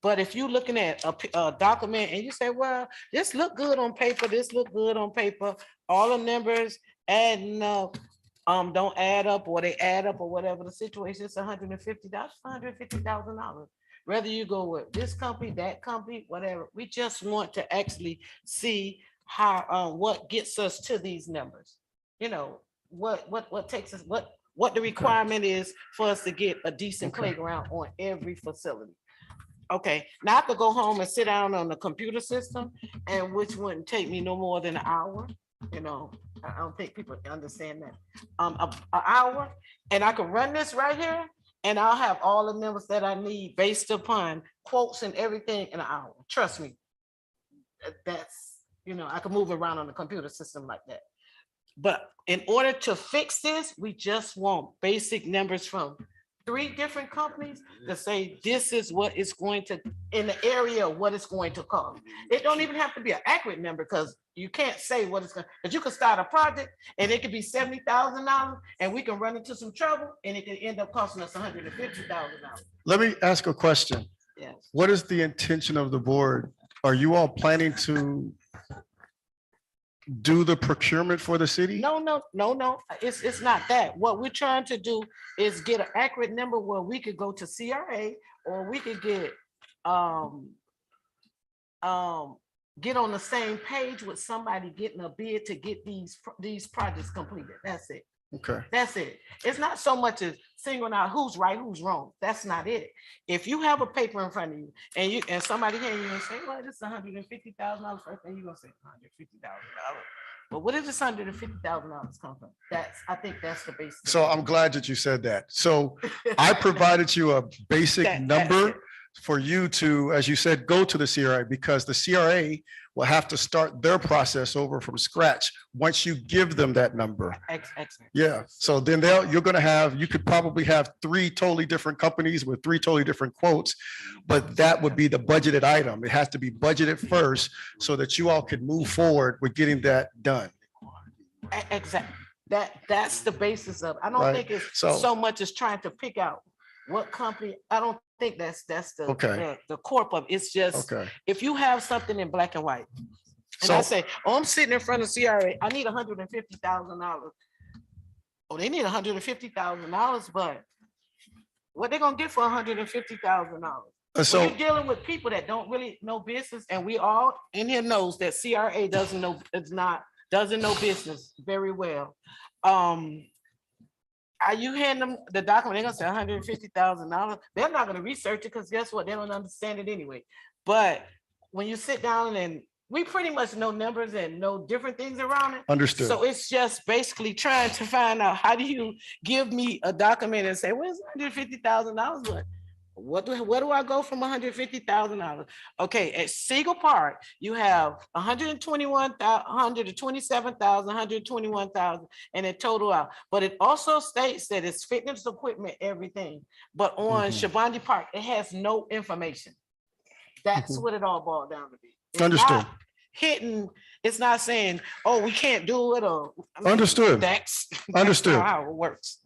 But if you're looking at a document and you say, well, this look good on paper, this look good on paper, all the numbers adding up, don't add up, or they add up, or whatever the situation is, $150,000. Whether you go with this company, that company, whatever, we just want to actually see how, what gets us to these numbers. You know, what takes us, what the requirement is for us to get a decent Okay. playground on every facility. Okay, now I could go home and sit down on the computer system, and which wouldn't take me no more than an hour. You know, I don't think people understand that. An hour, and I can run this right here, and I'll have all the numbers that I need based upon quotes and everything in an hour. Trust me. That's, you know, I can move around on the computer system like that. But in order to fix this, we just want basic numbers from 3 different companies to say this is what it's going to, in the area of what it's going to cost. It don't even have to be an accurate number, because you can't say what it's going to, but you can start a project and it could be $70,000 and we can run into some trouble and it could end up costing us $150,000. Let me ask a question. Yes. What is the intention of the board? Are you all planning to do the procurement for the city? No, it's not that. What we're trying to do is get an accurate number where we could go to CRA, or we could get on the same page with somebody getting a bid to get these projects completed. That's it. Okay, That's it. It's not so much as singling out who's right, who's wrong. That's not it. If you have a paper in front of you and somebody hand you and say, well, this is $150,000, first thing you're gonna say $150,000. But what does this $150,000 come from? I think that's the basis. so I'm glad that you said that. So I provided you a basic That's number it. for you to, as you said, go to the CRA, because the CRA will have to start their process over from scratch once you give them that number. Excellent. Yeah, so then you could probably have 3 totally different companies with 3 totally different quotes, but that would be the budgeted item. It has to be budgeted first so that you all could move forward with getting that done. Exactly. That's the basis of it. I don't Right. think it's So- so much as trying to pick out what company. I don't think that's Okay. the corp of it's just Okay, if you have something in black and white. And I so, say, oh, I'm sitting in front of CRA, I need $150,000. Oh, they need $150,000, but what they gonna get for $150,000? so, You're dealing with people that don't really know business, and we all in here knows that CRA doesn't know business very well. Are you handing them the document? They're gonna say $150,000. They're not gonna research it, because guess what? They don't understand it anyway. But when you sit down, and we pretty much know numbers and know different things around it. understood. So it's just basically trying to find out, how do you give me a document and say, where's $150,000? Where do I go from $150,000? Okay, at Siegel Park, you have 127,000, and it total out. But it also states that it's fitness equipment, everything. But on Shabani Park, it has no information. That's what it all boiled down to be. It's Understood. not hitting, it's not saying, oh, we can't do it, or Understood. That's Understood. not how it works.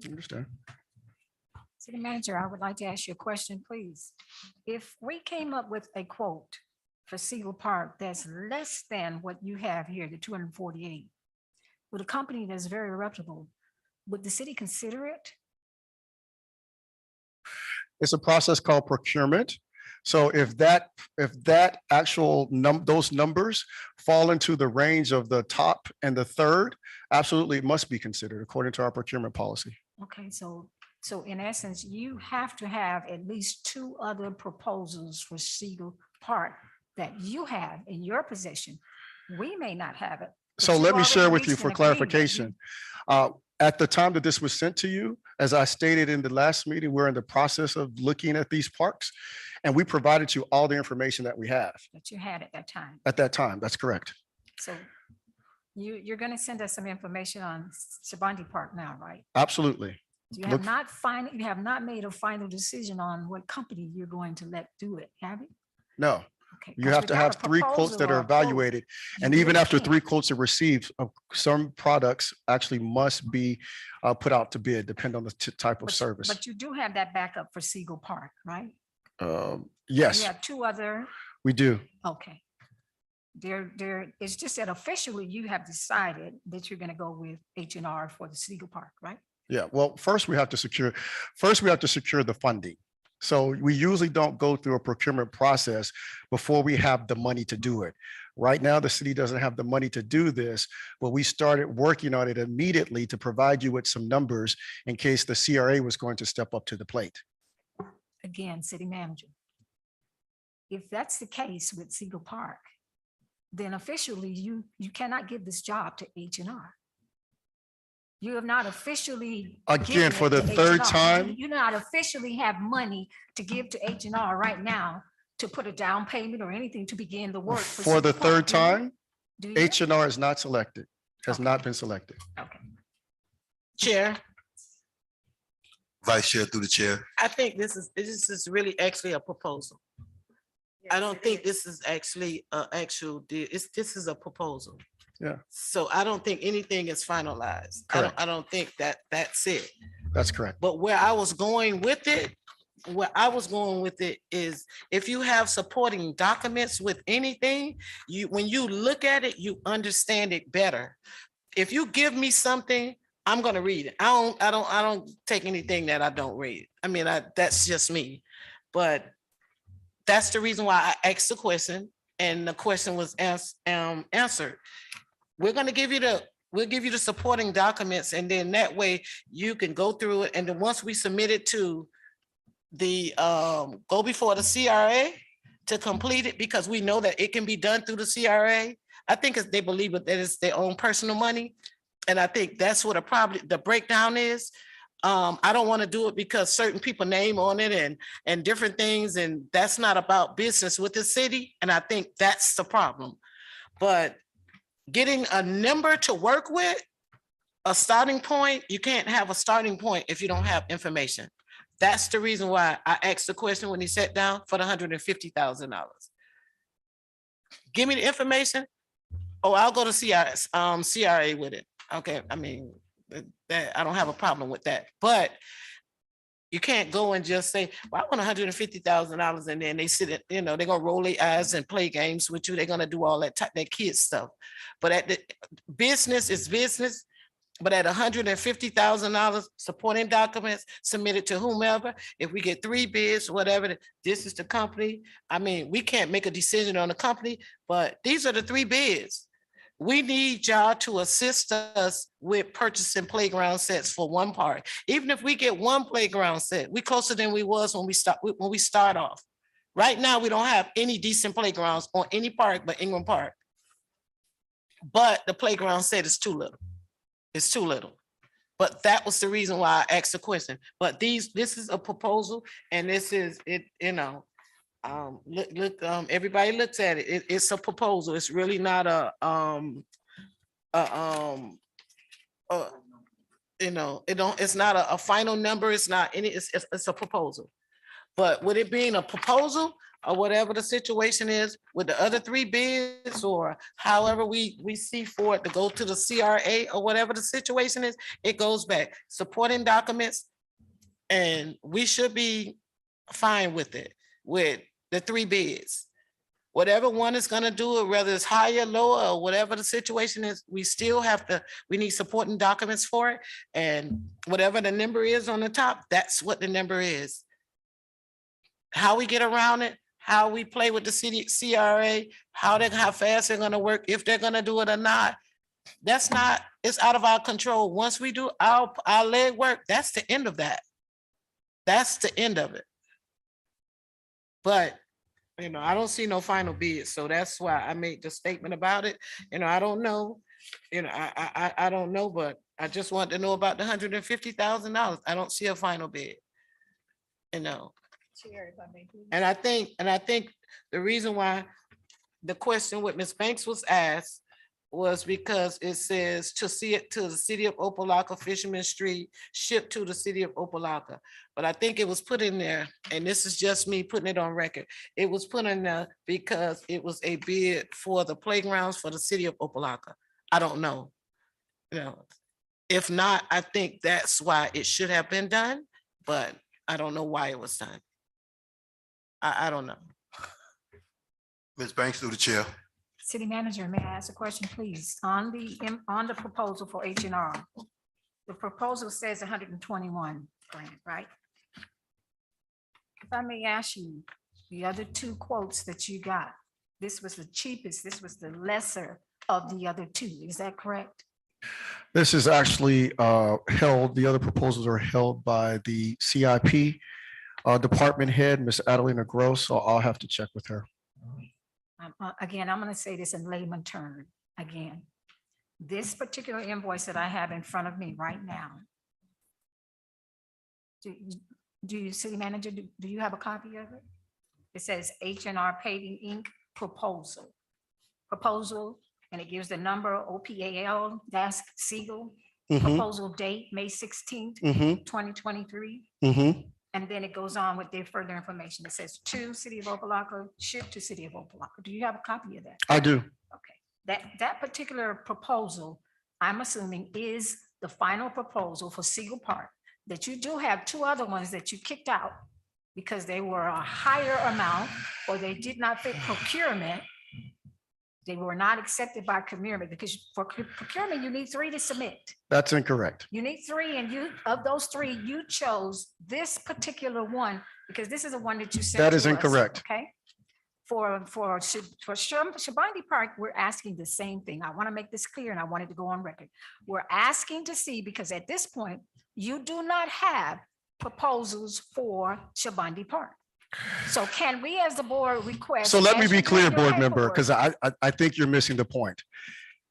Understand. City Manager, I would like to ask you a question, please. If we came up with a quote for Siegel Park that's less than what you have here, the 248, with a company that's very reputable, would the city consider it? It's a process called procurement. So if that actual those numbers fall into the range of the top and the third, absolutely, it must be considered according to our procurement policy. Okay, so in essence, you have to have at least 2 other proposals for Siegel Park that you have in your possession. We may not have it. but So you've let me already share with you reached for an agreement. clarification. At the time that this was sent to you, as I stated in the last meeting, we're in the process of looking at these parks, and we provided you all the information that we have That you had at that time. at that time. That's correct. So you're going to send us some information on Shabani Park now, right? Absolutely. You Look- have not made a final decision on what company you're going to let do it, have you? No, Okay. You 'cause have to without have a three quotes proposal that or are a quote, evaluated. you And even really after can't. 3 quotes are received, some products actually must be put out to bid, depending on the type of But service. But you do have that backup for Siegel Park, right? You Yes, have two other, we do. okay. It's just that officially you have decided that you're gonna go with H&R for the Siegel Park, right? Yeah, well, first we have to secure the funding. So we usually don't go through a procurement process before we have the money to do it. Right now, the city doesn't have the money to do this, but we started working on it immediately to provide you with some numbers in case the CRA was going to step up to the plate. Again, city manager. If that's the case with Siegel Park, then officially you cannot give this job to H&R. You have not officially. Again, given for it the to third H&R. time? You do not officially have money to give to H&R right now to put a down payment or anything to begin the work. For the Siegel Park, third do you? time, Do you? H&R is not selected, has Okay. not been selected. Okay. Chair, Vice Chair through the chair. I think this is really actually a proposal. I don't think this is actually a actual deal. This is a proposal. Yeah. So I don't think anything is finalized. Correct. I don't think that's it. That's correct. But where I was going with it is if you have supporting documents with anything, when you look at it, you understand it better. If you give me something, I'm gonna read it. I don't take anything that I don't read. I mean, that's just me. But that's the reason why I asked the question, and the question was answered. We'll give you the supporting documents, and then that way you can go through it. And then once we submit it to the go before the CRA to complete it, because we know that it can be done through the CRA. I think they believe that it's their own personal money. And I think that's what the breakdown is. I don't want to do it because certain people name on it and different things, and that's not about business with the city. And I think that's the problem. But getting a number to work with, a starting point, you can't have a starting point if you don't have information. That's the reason why I asked the question when he sat down for the $150,000. Give me the information. Oh, I'll go to CRA with it. Okay, I mean, that I don't have a problem with that, but you can't go and just say, well, I want $150,000, and then they sit, they're gonna roll their eyes and play games with you. They're gonna do all that kid stuff. But at the business is business. But at $150,000, supporting documents submitted to whomever, if we get 3 bids, whatever, this is the company. I mean, we can't make a decision on the company, but these are the 3 bids. We need y'all to assist us with purchasing playground sets for one park. Even if we get 1 playground set, we closer than we was when we start off. Right now, we don't have any decent playgrounds on any park but Ingram Park. But the playground set is too little. It's too little. But that was the reason why I asked the question. But this is a proposal, and this is it, look, everybody looks at it. It's a proposal. It's really not it's not a final number. It's not any, it's a proposal. But with it being a proposal, or whatever the situation is with the other 3 bids, or however we see for it to go to the CRA, or whatever the situation is, it goes back. Supporting documents, and we should be fine with it, with the 3 bids. Whatever one is gonna do it, whether it's higher, lower, or whatever the situation is, we need supporting documents for it. And whatever the number is on the top, that's what the number is. How we get around it, how we play with the city CRA, how fast they're gonna work, if they're gonna do it or not. It's out of our control. Once we do our leg work, that's the end of that. That's the end of it. But, I don't see no final bid, so that's why I made the statement about it. I don't know, I don't know, but I just want to know about the $150,000. I don't see a final bid. Chair, if I may, please. And I think the reason why the question with Ms. Banks was asked, was because it says to see it to the city of Opa-locka, Fisherman Street, shipped to the city of Opa-locka. But I think it was put in there, and this is just me putting it on record. It was put in there because it was a bid for the playgrounds for the city of Opa-locka. I don't know. You know, if not, I think that's why it should have been done, but I don't know why it was done. I don't know. Ms. Banks through the chair. City manager, may I ask a question, please? On the proposal for H&R, the proposal says 121 grand, right? If I may ask you, the other two quotes that you got, this was the cheapest, this was the lesser of the other two, is that correct? This is actually held, the other proposals are held by the CIP department head, Ms. Adelina Gross, so I'll have to check with her. Again, I'm going to say this in layman term again. This particular invoice that I have in front of me right now. Do you, city manager, do you have a copy of it? It says H&R Paving Inc. proposal. And it gives the number OPAL dash Siegel. Proposal date, May 16th, 2023. And then it goes on with their further information. It says to City of Opa-locka, ship to City of Opa-locka. Do you have a copy of that? I do. Okay, that particular proposal, I'm assuming is the final proposal for Siegel Park, that you do have two other ones that you kicked out because they were a higher amount or they did not fit procurement. They were not accepted by procurement because for procurement, you need 3 to submit. That's incorrect. You need 3, and you, of those 3, you chose this particular one because this is the one that you sent. That is to us, incorrect. Okay. For Shabandi Park, we're asking the same thing. I want to make this clear, and I wanted to go on record. We're asking to see, because at this point, you do not have proposals for Shabandi Park. So can we as the board request? So let me as be you do clear, your board member, paperwork- because I think you're missing the point.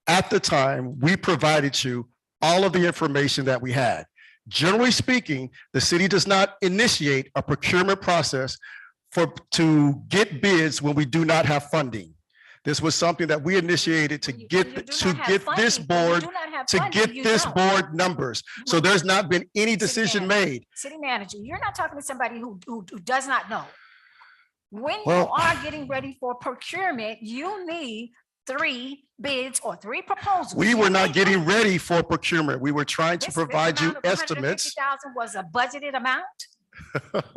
At the time, we provided you all of the information that we had. Generally speaking, the city does not initiate a procurement process to get bids when we do not have funding. This was something that we initiated to When you get do not have this funding, when you board do not have to funding, get you this don't. board numbers. So there's not been any decision made. City manager, you're not talking to somebody who does not know. When you Well- are getting ready for procurement, you need 3 bids or 3 proposals. We You were not need getting ready for procurement. We were trying to this provide you amount of estimates. 150,000 was a budgeted amount.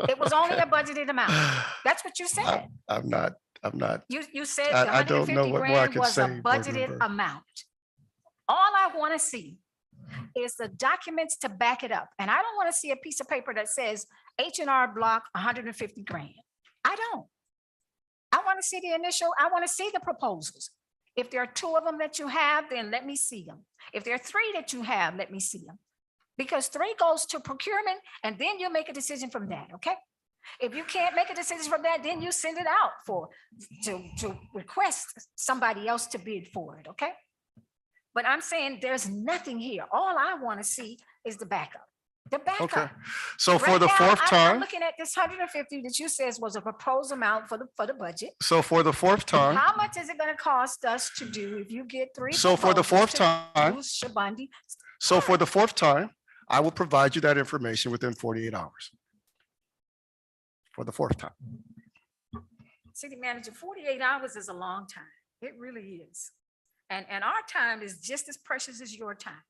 It was only a budgeted amount. That's what you said. I'm not. You said the I don't know 150 what more I grand can was a say, board budgeted member. amount. All I want to see is the documents to back it up. And I don't want to see a piece of paper that says H&R Block 150 grand. I don't. I want to see the initial, I want to see the proposals. If there are 2 of them that you have, then let me see them. If there are 3 that you have, let me see them. Because 3 goes to procurement and then you make a decision from that, okay? If you can't make a decision from that, then you send it out to request somebody else to bid for it, okay? But I'm saying there's nothing here. All I want to see is the backup. The Okay. backup. So for Right the now, 4th I'm time, looking at this 150 that you says was a proposed amount for the budget. so for the 4th time, How much is it going to cost us to do if you get 3? So for the proposals 4th to time- do Shabandi? so for the 4th time, I will provide you that information within 48 hours. For the 4th time. City manager, 48 hours is a long time. It really is. And our time is just as precious as your time.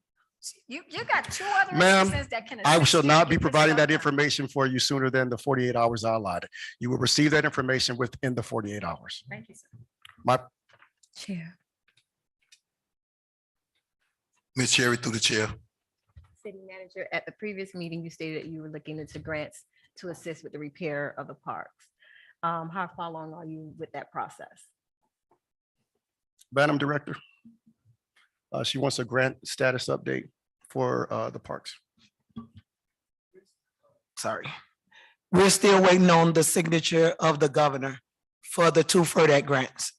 You got 2 other Ma'am, assistants that can. I assist shall you not be get this providing stuff that done. information for you sooner than the 48 hours I allotted. You will receive that information within the 48 hours. Thank you, sir. My, Chair. Ms. Cherry through the chair. City manager, at the previous meeting, you stated that you were looking into grants to assist with the repair of the parks. How far along are you with that process? Madam Director. She wants a grant status update for the parks. Sorry. We're still waiting on the signature of the governor for the 2 FERDAC grants.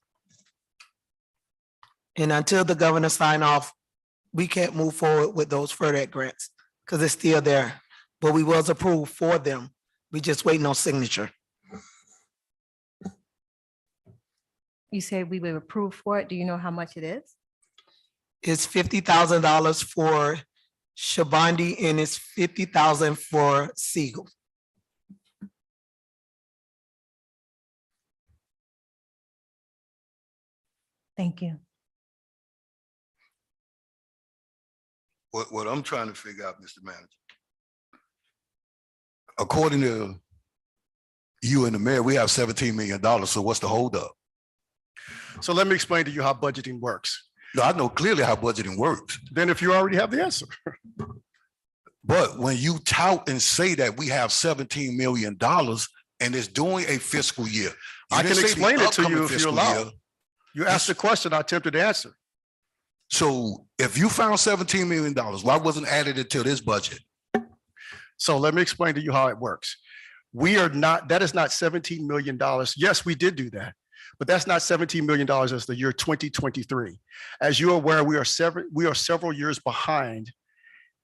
And until the governor sign off, we can't move forward with those FERDAC grants because it's still there. But we was approved for them. We just waiting on signature. You said we were approved for it. Do you know how much it is? is $50,000 for Shabandi and it's $50,000 for Siegel. Thank you. What I'm trying to figure out, Mr. Manager, according to you and the mayor, we have $17 million. So what's the holdup? So let me explain to you how budgeting works. No, I know clearly how budgeting works, Then if you already have the answer. but when you tout and say that we have $17 million and it's during a fiscal year. you I can didn't say the explain it to upcoming you if you fiscal allow. year. You asked the question, I attempted to answer. So if you found $17 million, why wasn't added into this budget? So let me explain to you how it works. We are not, that is not $17 million. Yes, we did do that, but that's not $17 million as the year 2023. As you're aware, we are several years behind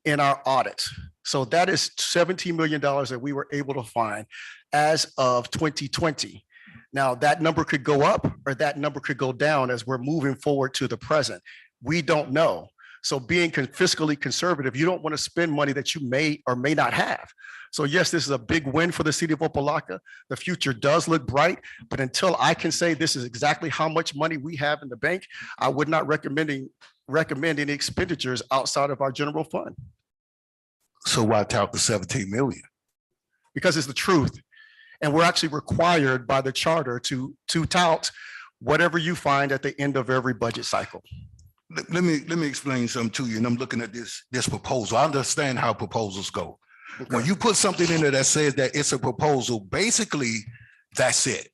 in our audits. So that is $17 million that we were able to find as of 2020. Now, that number could go up or that number could go down as we're moving forward to the present. We don't know. So being fiscally conservative, you don't want to spend money that you may or may not have. So yes, this is a big win for the city of Opa-locka. The future does look bright, but until I can say this is exactly how much money we have in the bank, I would not recommend any expenditures outside of our general fund, So why tout the 17 million? because it's the truth. And we're actually required by the charter to tout whatever you find at the end of every budget cycle. Let me explain something to you. And I'm looking at this proposal. I understand how proposals go. When you put something in there that says that it's a proposal, basically that's it.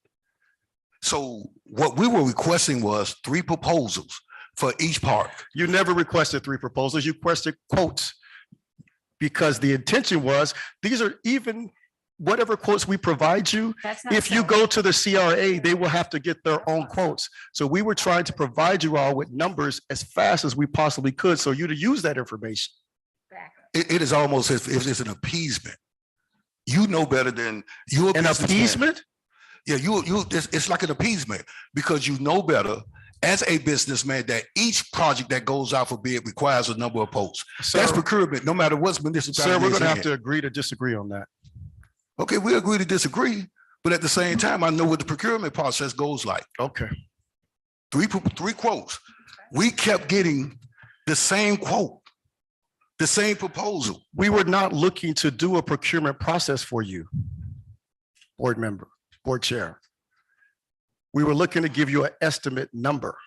So what we were requesting was 3 proposals for each park. You never requested 3 proposals, you requested quotes. Because the intention was, these are even whatever quotes we provide you, That's not if you so. go to the CRA, they will have to get their own quotes. So we were trying to provide you all with numbers as fast as we possibly could, so you to use that information. It is almost as if it's an appeasement. You know better than you. An appeasement? Yeah, it's like an appeasement because you know better as a businessman that each project that goes out for bid requires a number of posts. That's Sir, procurement, no matter what's municipality. sir, we're is gonna have in. to agree to disagree on that. Okay, we agree to disagree, but at the same time, I know what the procurement process goes like. Okay, 3 quotes. We kept getting the same quote, the same proposal. we were not looking to do a procurement process for you, board member, board chair. We were looking to give you an estimate number.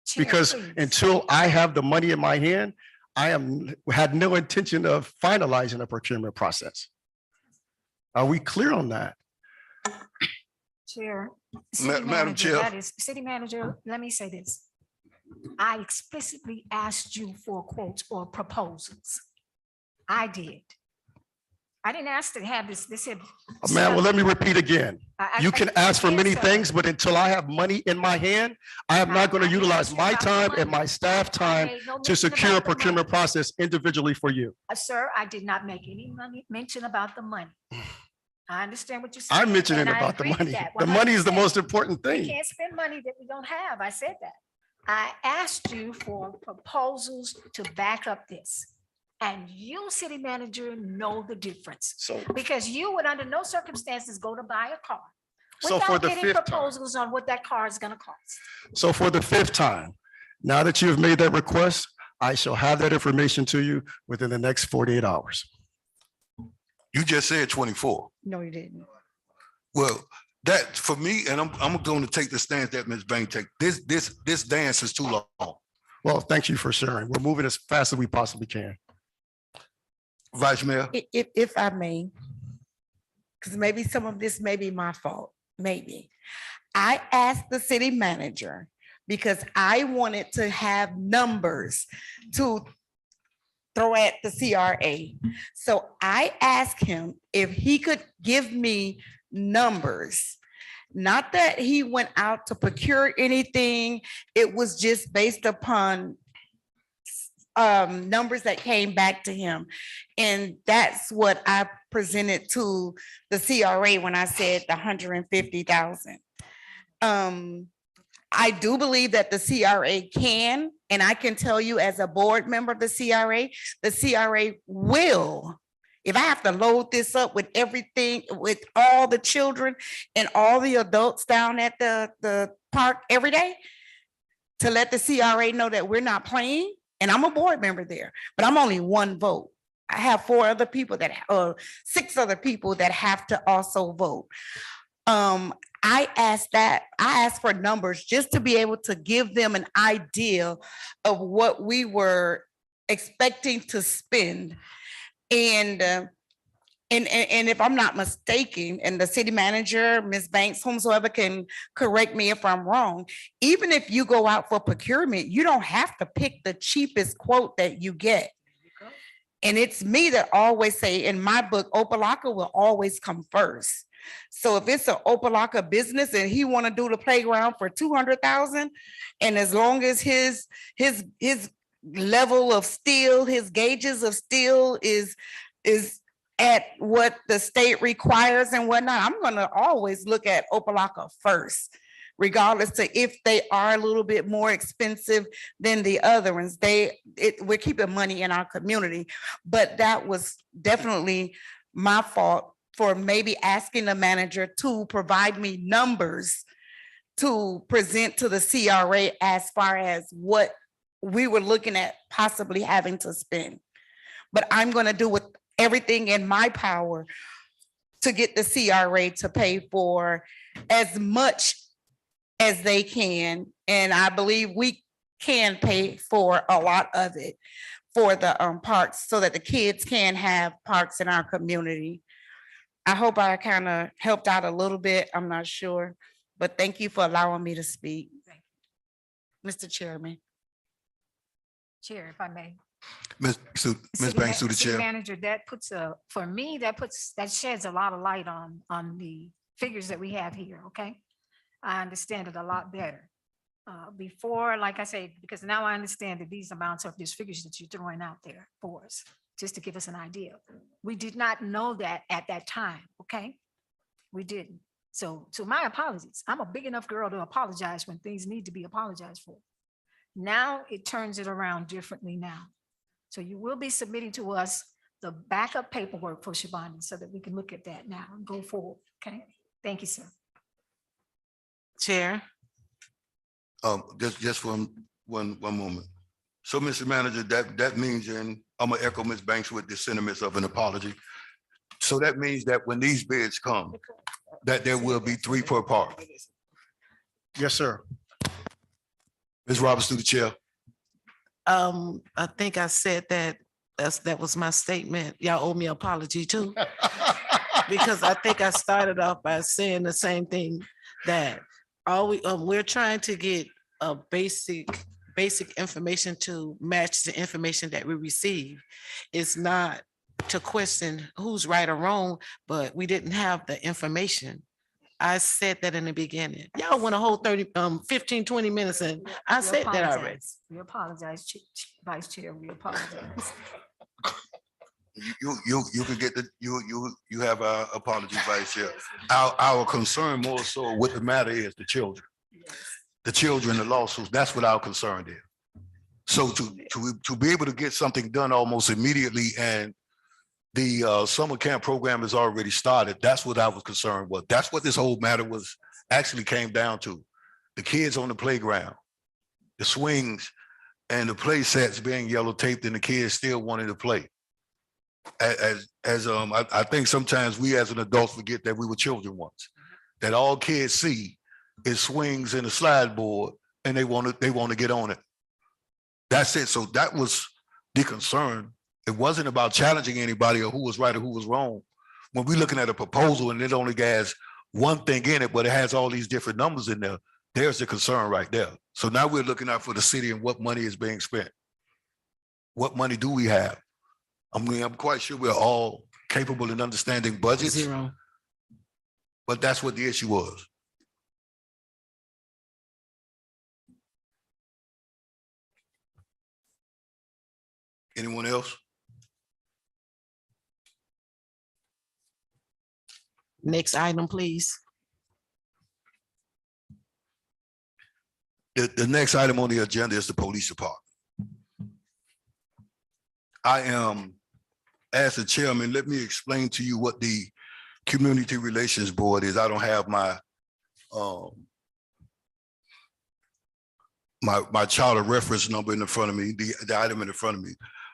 Chair, Because please. until I have the money in my hand, had no intention of finalizing a procurement process. Are we clear on that? Chair. Madam Manager, Chair. that is, City Manager, let me say this. I explicitly asked you for quotes or proposals. I did. I didn't ask to have this, said. Man, well, let me repeat again. You can ask for many Yes, sir. things, but until I have money in my hand, I am not going I to didn't utilize ask you my about the time and money. my staff I time made no to mention secure a about the money. procurement process individually for you. Sir, I did not make any mention about the money. I understand what you're saying. I'm mentioning and I about the agree with money. that The money is the 100%. most important We thing. can't spend money that we don't have. I said that. I asked you for proposals to back up this. And you, city manager, know the difference. So, Because you would under no circumstances go to buy a car so for without the getting 5th time, proposals on what that car is gonna cost. so for the 5th time, now that you have made that request, I shall have that information to you within the next 48 hours. You just said 24. No, you didn't. Well, that for me, and I'm going to take the stance that Ms. Bain take. This dance is too long. Well, thank you for sharing. We're moving as fast as we possibly can. Vice Mayor, If I may, because maybe some of this may be my fault, maybe. I asked the city manager because I wanted to have numbers to throw at the CRA. So I asked him if he could give me numbers. Not that he went out to procure anything. It was just based upon numbers that came back to him. And that's what I presented to the CRA when I said the 150,000. I do believe that the CRA can, and I can tell you as a board member of the CRA will. If I have to load this up with everything, with all the children and all the adults down at the park every day, to let the CRA know that we're not playing, and I'm a board member there, but I'm only one vote. I have 4 other people that, 6 other people that have to also vote. I asked for numbers just to be able to give them an idea of what we were expecting to spend. And if I'm not mistaken, and the city manager, Ms. Banks, whomsoever can correct me if I'm wrong, even if you go out for procurement, you don't have to pick the cheapest quote that you get. And it's me that always say, in my book, Opa-locka will always come first. So if it's an Opa-locka business and he want to do the playground for 200,000, and as long as his level of steel, his gauges of steel is at what the state requires and whatnot, I'm gonna always look at Opa-locka first, regardless to if they are a little bit more expensive than the other ones. We're keeping money in our community, but that was definitely my fault for maybe asking the manager to provide me numbers to present to the CRA as far as what we were looking at possibly having to spend. But I'm gonna do with everything in my power to get the CRA to pay for as much as they can. And I believe we can pay for a lot of it for the parks, so that the kids can have parks in our community. I hope I kind of helped out a little bit. I'm not sure, but thank you for allowing me to speak. Mr. Chairman. Chair, if I may. Ms. Banks through the City chair. Manager, for me, that sheds a lot of light on the figures that we have here, okay? I understand it a lot better. Before, like I say, because now I understand that these amounts are just figures that you're throwing out there for us, just to give us an idea. We did not know that at that time, okay? We didn't. So my apologies. I'm a big enough girl to apologize when things need to be apologized for. Now it turns it around differently now. So you will be submitting to us the backup paperwork for Shabani so that we can look at that now and go forward, okay? Thank you, sir. Chair, Just for one moment. So, Mr. Manager, that means, and I'm gonna echo Ms. Banks with the sentiments of an apology. So that means that when these bids come, that there will be 3 per park. Yes, sir. Ms. Roberts through the chair. I think I said that, that was my statement. Y'all owe me an apology too. Because I think I started off by saying the same thing, that we're trying to get a basic information to match the information that we receive. It's not to question who's right or wrong, but we didn't have the information. I said that in the beginning. Y'all want a whole 15, 20 minutes, and I said that already. We apologize, Vice Chair, we apologize. You can get you have our apology, Vice Chair. Our concern more so what the matter is the children. The children, the lawsuits, that's what our concern is. So to be able to get something done almost immediately, and the summer camp program has already started, that's what I was concerned with. That's what this whole matter was actually came down to. The kids on the playground, the swings, and the play sets being yellow taped, and the kids still wanting to play. I think sometimes we as an adult forget that we were children once. That all kids see is swings and a slide board, and they want to get on it. That's it. So that was the concern. It wasn't about challenging anybody or who was right or who was wrong. When we're looking at a proposal and it only has one thing in it, but it has all these different numbers in there, there's the concern right there. So now we're looking out for the city and what money is being spent. What money do we have? I mean, I'm quite sure we're all capable in understanding budgets, Zero. but that's what the issue was. Anyone else? Next item, please. The next item on the agenda is the police department. I am, as the chairman, let me explain to you what the Community Relations Board is. I don't have my my charter reference number in front of me, the item in front of me.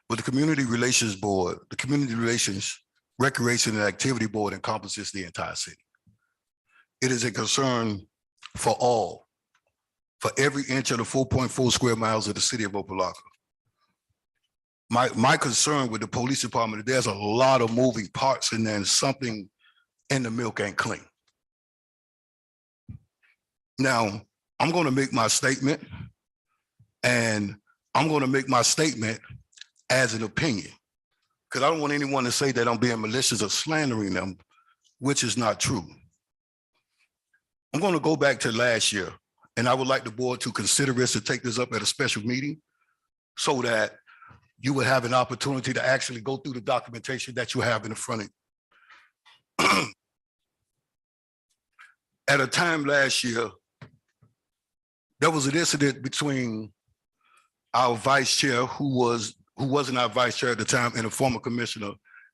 But the Community Relations Board, the Community Relations Recreation and Activity Board encompasses the entire city. It is a concern for all, for every inch of the 4.4 square miles of the city of Opa-locka. My concern with the police department, there's a lot of moving parts and then something in the milk ain't clean. Now, I'm going to make my statement, and I'm going to make my statement as an opinion, because I don't want anyone to say that I'm being malicious or slandering them, which is not true. I'm going to go back to last year, and I would like the board to consider this, to take this up at a special meeting so that you would have an opportunity to actually go through the documentation that you have in front of you. At a time last year, there was an incident between our vice chair, who wasn't our vice chair at the time, and a former commissioner,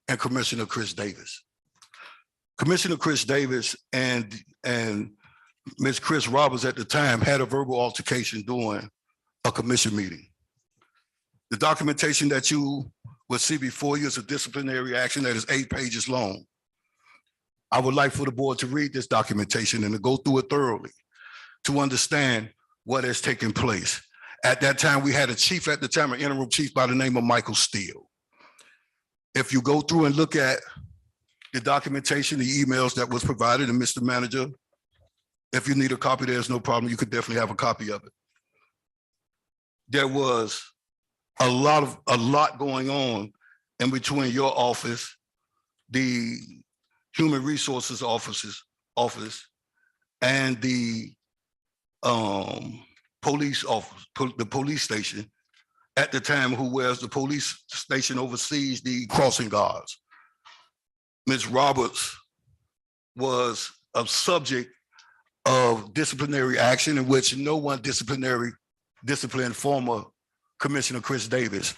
and Commissioner Chris Davis. Commissioner Chris Davis and Ms. Chris Roberts at the time had a verbal altercation during a commission meeting. The documentation that you will see before you is a disciplinary action that is 8 pages long. I would like for the board to read this documentation and to go through it thoroughly to understand what has taken place. At that time, we had a chief at the time, an interim chief by the name of Michael Steele. If you go through and look at the documentation, the emails that was provided, and Mr. Manager, if you need a copy, there's no problem. You could definitely have a copy of it. There was a lot going on in between your office, the Human Resources office, and the police office, the police station at the time, whereas the police station oversees the crossing guards. Ms. Roberts was a subject of disciplinary action in which no one disciplined former Commissioner Chris Davis,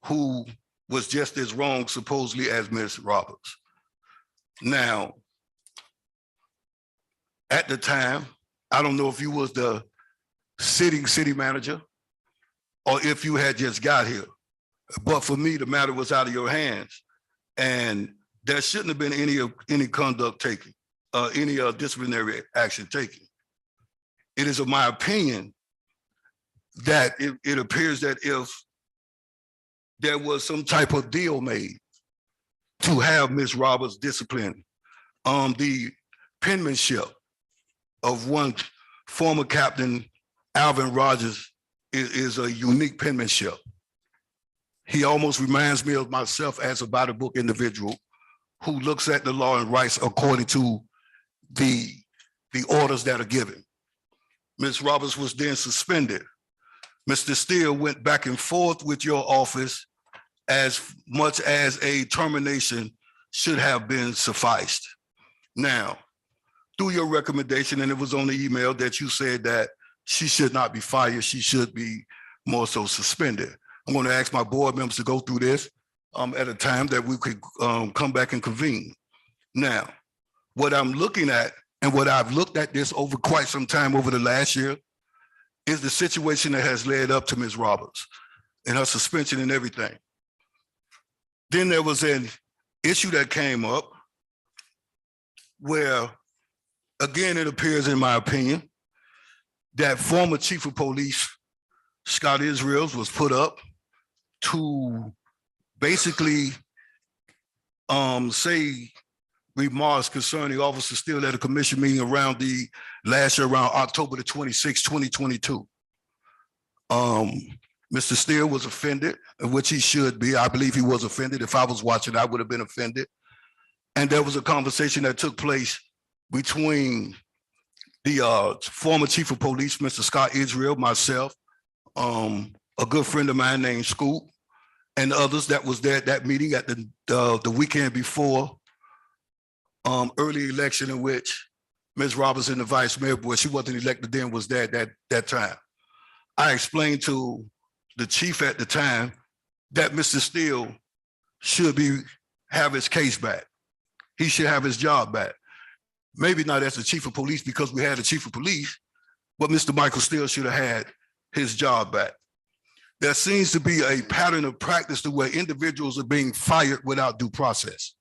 who was just as wrong supposedly as Ms. Roberts. Now, at the time, I don't know if you was the sitting city manager or if you had just got here, but for me, the matter was out of your hands, and there shouldn't have been any conduct taken, any disciplinary action taken. It is of my opinion that it appears that if there was some type of deal made to have Ms. Roberts disciplined, the penmanship of one former captain, Alvin Rogers, is a unique penmanship. He almost reminds me of myself as a by the book individual who looks at the law and rights according to the orders that are given. Ms. Roberts was then suspended. Mr. Steele went back and forth with your office as much as a termination should have been sufficed. Now, through your recommendation, and it was on the email that you said that she should not be fired, she should be more so suspended. I'm going to ask my board members to go through this at a time that we could come back and convene. Now, what I'm looking at, and what I've looked at this over quite some time over the last year, is the situation that has led up to Ms. Roberts and her suspension and everything. Then there was an issue that came up where, again, it appears, in my opinion, that former chief of police, Scott Israels, was put up to basically say remarks concerning Officer Steele at a commission meeting around last year, around October the 26th, 2022. Mr. Steele was offended, which he should be. I believe he was offended. If I was watching, I would have been offended. And there was a conversation that took place between the former chief of police, Mr. Scott Israel, myself, a good friend of mine named Scoop, and others that was there at that meeting at the weekend before early election, in which Ms. Roberts and the vice mayor, boy, she wasn't elected then, was there at that time. I explained to the chief at the time that Mr. Steele should have his case back. He should have his job back. Maybe not as the chief of police because we had a chief of police, but Mr. Michael Steele should have had his job back. There seems to be a pattern of practice to where individuals are being fired without due process.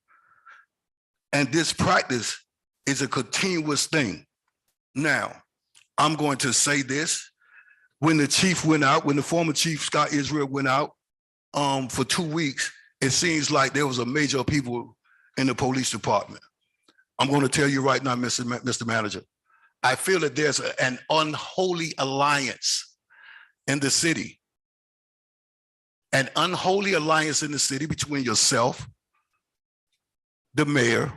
And this practice is a continuous thing. Now, I'm going to say this. When the chief went out, when the former chief Scott Israel went out for 2 weeks, it seems like there was a major upheaval in the police department. I'm going to tell you right now, Mr. Manager, I feel that there's an unholy alliance in the city. An unholy alliance in the city between yourself, the mayor,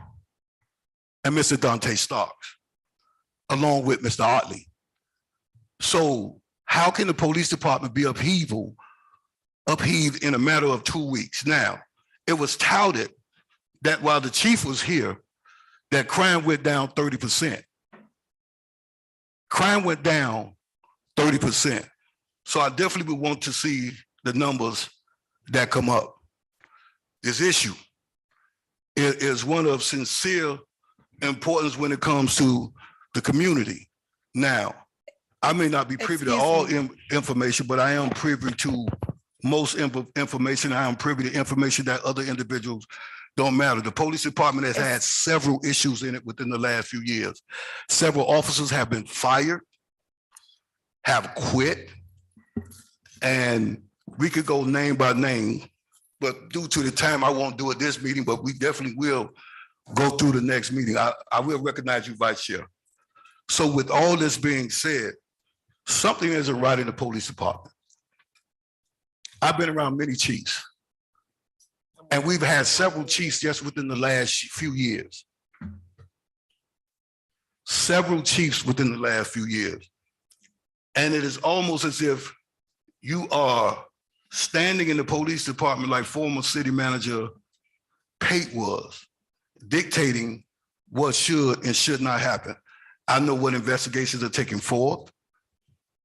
and Mr. Dante Starks, along with Mr. Otley. So how can the police department be upheaved in a matter of 2 weeks? Now, it was touted that while the chief was here, that crime went down 30%. Crime went down 30%. So I definitely would want to see the numbers that come up. This issue is one of sincere importance when it comes to the community. Now, I may not be privy to all information, but I am privy to most information. I am privy to information that other individuals don't matter. The police department has had several issues in it within the last few years. Several officers have been fired, have quit, and we could go name by name, but due to the time, I won't do it this meeting, but we definitely will go through the next meeting. I will recognize you, Vice Chair. So with all this being said, something isn't right in the police department. I've been around many chiefs, and we've had several chiefs just within the last few years. Several chiefs within the last few years. And it is almost as if you are standing in the police department like former city manager Pate was, dictating what should and should not happen. I know what investigations are taking forth.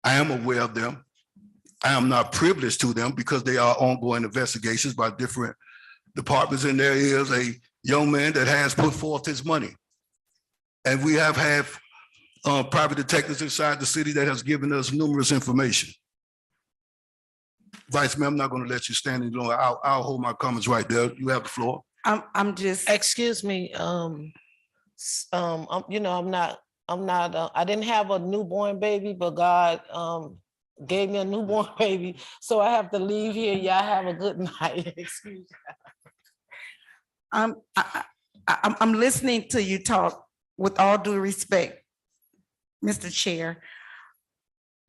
I am aware of them. I am not privileged to them because they are ongoing investigations by different departments, and there is a young man that has put forth his money. And we have had private detectives inside the city that has given us numerous information. Vice Mayor, I'm not going to let you stand any longer. I'll hold my comments right there. You have the floor. I'm just, Excuse me, you know, I didn't have a newborn baby, but God gave me a newborn baby. So I have to leave here. Y'all have a good night. Excuse me. I'm listening to you talk with all due respect, Mr. Chair.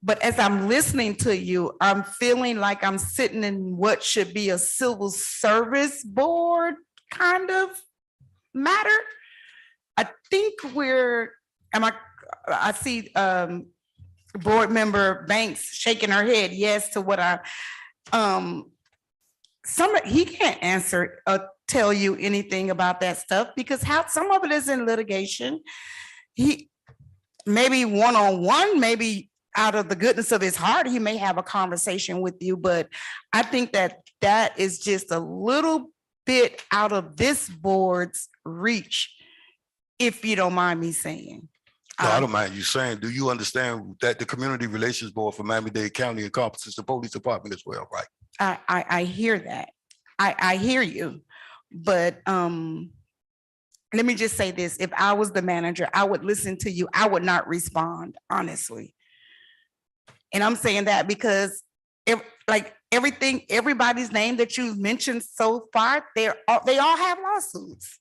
But as I'm listening to you, I'm feeling like I'm sitting in what should be a civil service board kind of matter. I think I see board member Banks shaking her head yes to what he can't answer or tell you anything about that stuff because some of it is in litigation. He maybe one-on-one, maybe out of the goodness of his heart, he may have a conversation with you, but I think that is just a little bit out of this board's reach, if you don't mind me saying. No, I don't mind you saying, do you understand that the Community Relations Board for Miami-Dade County encompasses the police department as well, right? I hear that. I hear you, but let me just say this. If I was the manager, I would listen to you. I would not respond, honestly. And I'm saying that because everybody's name that you've mentioned so far, they all have lawsuits.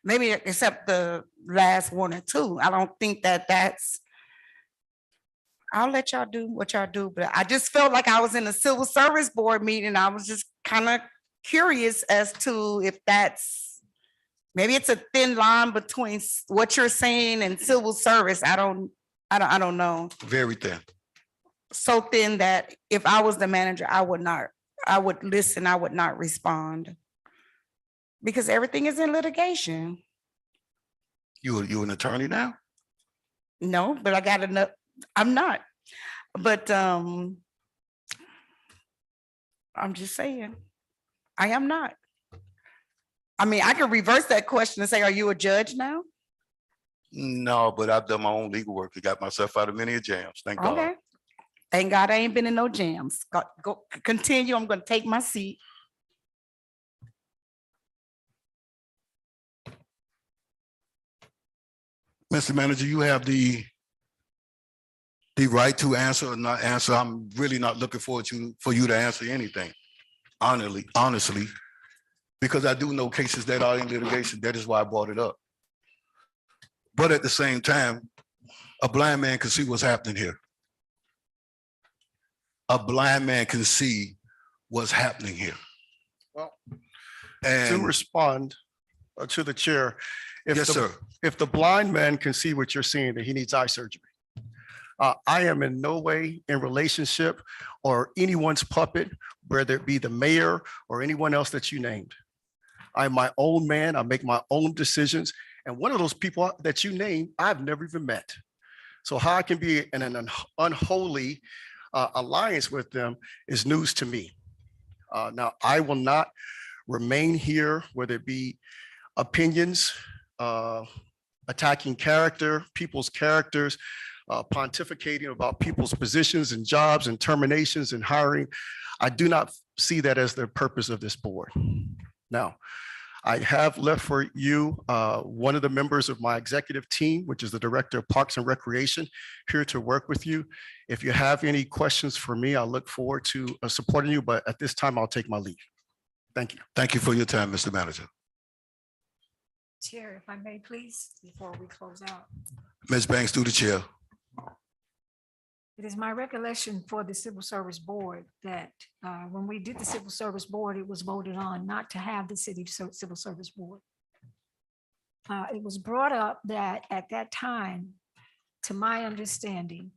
Maybe except the last one or two. I don't think I'll let y'all do what y'all do, but I just felt like I was in a civil service board meeting. I was just kind of curious as to if maybe it's a thin line between what you're saying and civil service. I don't know. Very thin. So thin that if I was the manager, I would listen, I would not respond. Because everything is in litigation. You an attorney now? No, but I got enough. I'm not. But I'm just saying. I am not. I mean, I can reverse that question and say, are you a judge now? No, but I've done my own legal work. I got myself out of many jams. Thank God. Okay. Thank God I ain't been in no jams. Go continue. I'm gonna take my seat. Mr. Manager, you have the right to answer or not answer. I'm really not looking forward to for you to answer anything. Honestly, because I do know cases that are in litigation. That is why I brought it up. But at the same time, a blind man can see what's happening here. A blind man can see what's happening here. Well, to And respond to the chair, yes, sir. if the blind man can see what you're seeing, then he needs eye surgery. I am in no way in relationship or anyone's puppet, whether it be the mayor or anyone else that you named. I'm my own man. I make my own decisions. And one of those people that you named, I've never even met. So how I can be in an unholy alliance with them is news to me. Now, I will not remain here, whether it be opinions, attacking character, people's characters, pontificating about people's positions and jobs and terminations and hiring. I do not see that as the purpose of this board. Now, I have left for you one of the members of my executive team, which is the Director of Parks and Recreation, here to work with you. If you have any questions for me, I look forward to supporting you, but at this time, I'll take my leave. Thank you. Thank you for your time, Mr. Manager. Chair, if I may, please, before we close out. Ms. Banks, through the chair. It is my recollection for the Civil Service Board that when we did the Civil Service Board, it was voted on not to have the City Civil Service Board. It was brought up that at that time, to my understanding,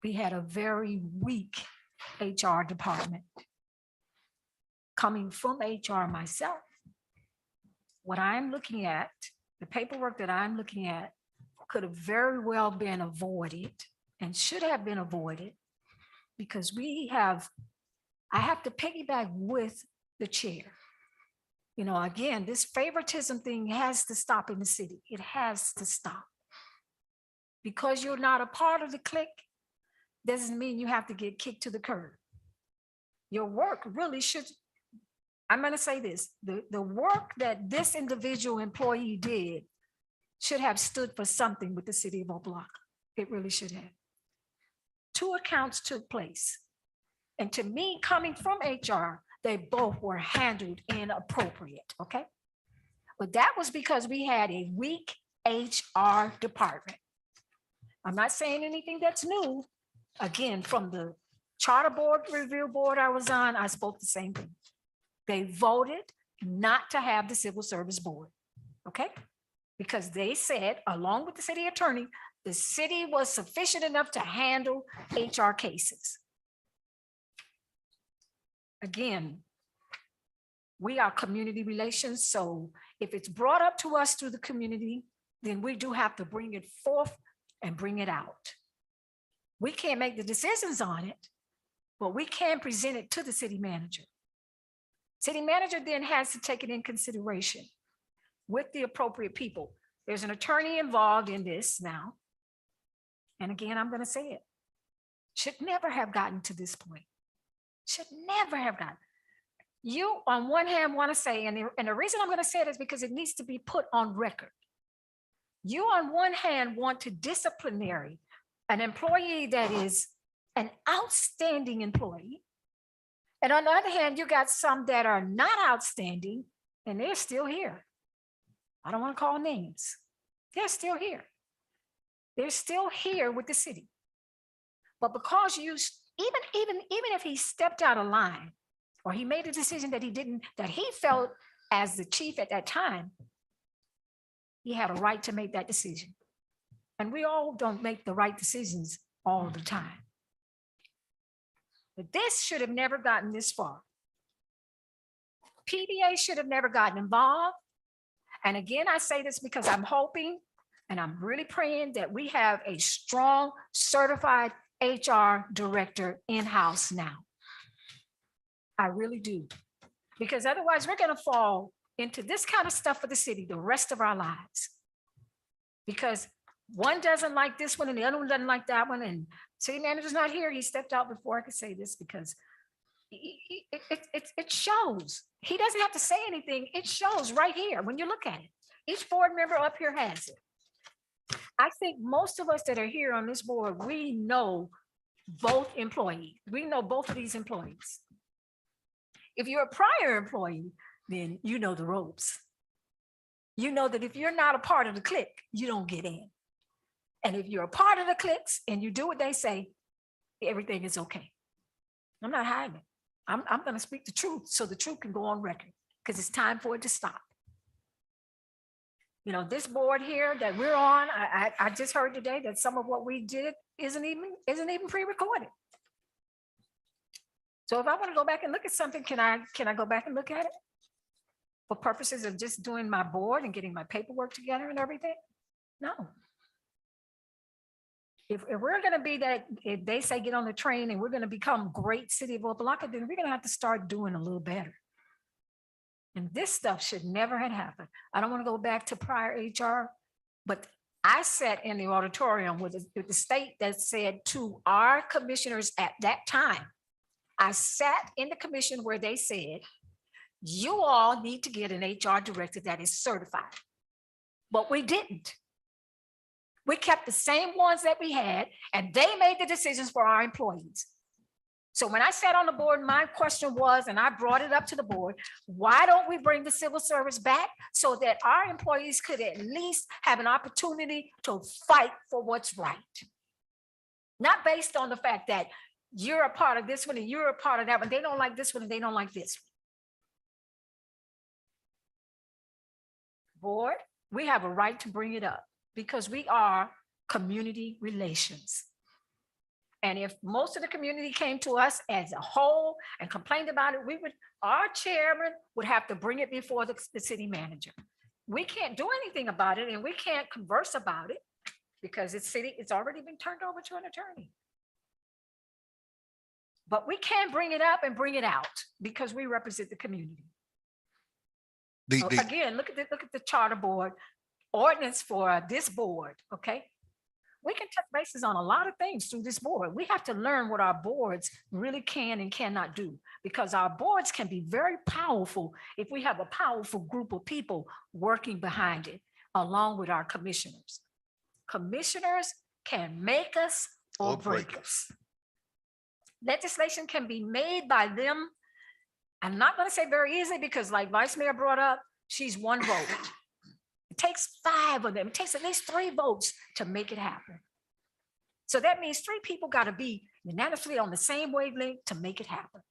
we had a very weak HR department. Coming from HR myself, what I'm looking at, the paperwork that I'm looking at could have very well been avoided and should have been avoided because I have to piggyback with the chair. You know, again, this favoritism thing has to stop in the city. It has to stop. Because you're not a part of the clique doesn't mean you have to get kicked to the curb. Your work really should, I'm gonna say this, the work that this individual employee did should have stood for something with the city of Opa-locka. It really should have. 2 accounts took place. And to me, coming from HR, they both were handled inappropriate, okay? But that was because we had a weak HR department. I'm not saying anything that's new. Again, from the charter board review board I was on, I spoke the same thing. They voted not to have the Civil Service Board, okay? Because they said, along with the city attorney, the city was sufficient enough to handle HR cases. Again, we are community relations, so if it's brought up to us through the community, then we do have to bring it forth and bring it out. We can't make the decisions on it, but we can present it to the city manager. City manager then has to take it in consideration with the appropriate people. There's an attorney involved in this now. And again, I'm going to say it. Should never have gotten to this point. Should never have gotten. You, on one hand, want to say, and the reason I'm going to say it is because it needs to be put on record. You, on one hand, want to disciplinary an employee that is an outstanding employee. And on the other hand, you got some that are not outstanding and they're still here. I don't want to call names. They're still here. They're still here with the city. But because you, even if he stepped out of line or he made a decision that he felt as the chief at that time, he had a right to make that decision. And we all don't make the right decisions all the time. But this should have never gotten this far. PBA should have never gotten involved. And again, I say this because I'm hoping and I'm really praying that we have a strong certified HR director in-house now. I really do. Because otherwise we're gonna fall into this kind of stuff for the city the rest of our lives. Because one doesn't like this one and the other one doesn't like that one, and city manager's not here. He stepped out before I could say this because it shows. He doesn't have to say anything. It shows right here when you look at it. Each board member up here has it. I think most of us that are here on this board, we know both employees. We know both of these employees. If you're a prior employee, then you know the ropes. You know that if you're not a part of the clique, you don't get in. And if you're a part of the cliques and you do what they say, everything is okay. I'm not hiding it. I'm going to speak the truth so the truth can go on record, because it's time for it to stop. You know, this board here that we're on, I just heard today that some of what we did isn't even pre-recorded. So if I want to go back and look at something, can I go back and look at it for purposes of just doing my board and getting my paperwork together and everything? No. If we're going to be that, if they say get on the train and we're going to become great city of Opa-locka, then we're going to have to start doing a little better. And this stuff should never have happened. I don't want to go back to prior HR, but I sat in the auditorium with the state that said to our commissioners at that time, I sat in the commission where they said, you all need to get an HR director that is certified. But we didn't. We kept the same ones that we had, and they made the decisions for our employees. So when I sat on the board, my question was, and I brought it up to the board, why don't we bring the civil service back so that our employees could at least have an opportunity to fight for what's right? Not based on the fact that you're a part of this one and you're a part of that one. They don't like this one and they don't like this one. Board, we have a right to bring it up because we are community relations. And if most of the community came to us as a whole and complained about it, our chairman would have to bring it before the city manager. We can't do anything about it and we can't converse about it because it's already been turned over to an attorney. But we can bring it up and bring it out because we represent the community. Again, look at the charter board ordinance for this board, okay? We can touch bases on a lot of things through this board. We have to learn what our boards really can and cannot do, because our boards can be very powerful if we have a powerful group of people working behind it, along with our commissioners. Commissioners can make us or break us. Legislation can be made by them. I'm not going to say very easily because, like Vice Mayor brought up, she's one vote. It takes 5 of them. It takes at least 3 votes to make it happen. So that means 3 people got to be unanimously on the same wavelength to make it happen.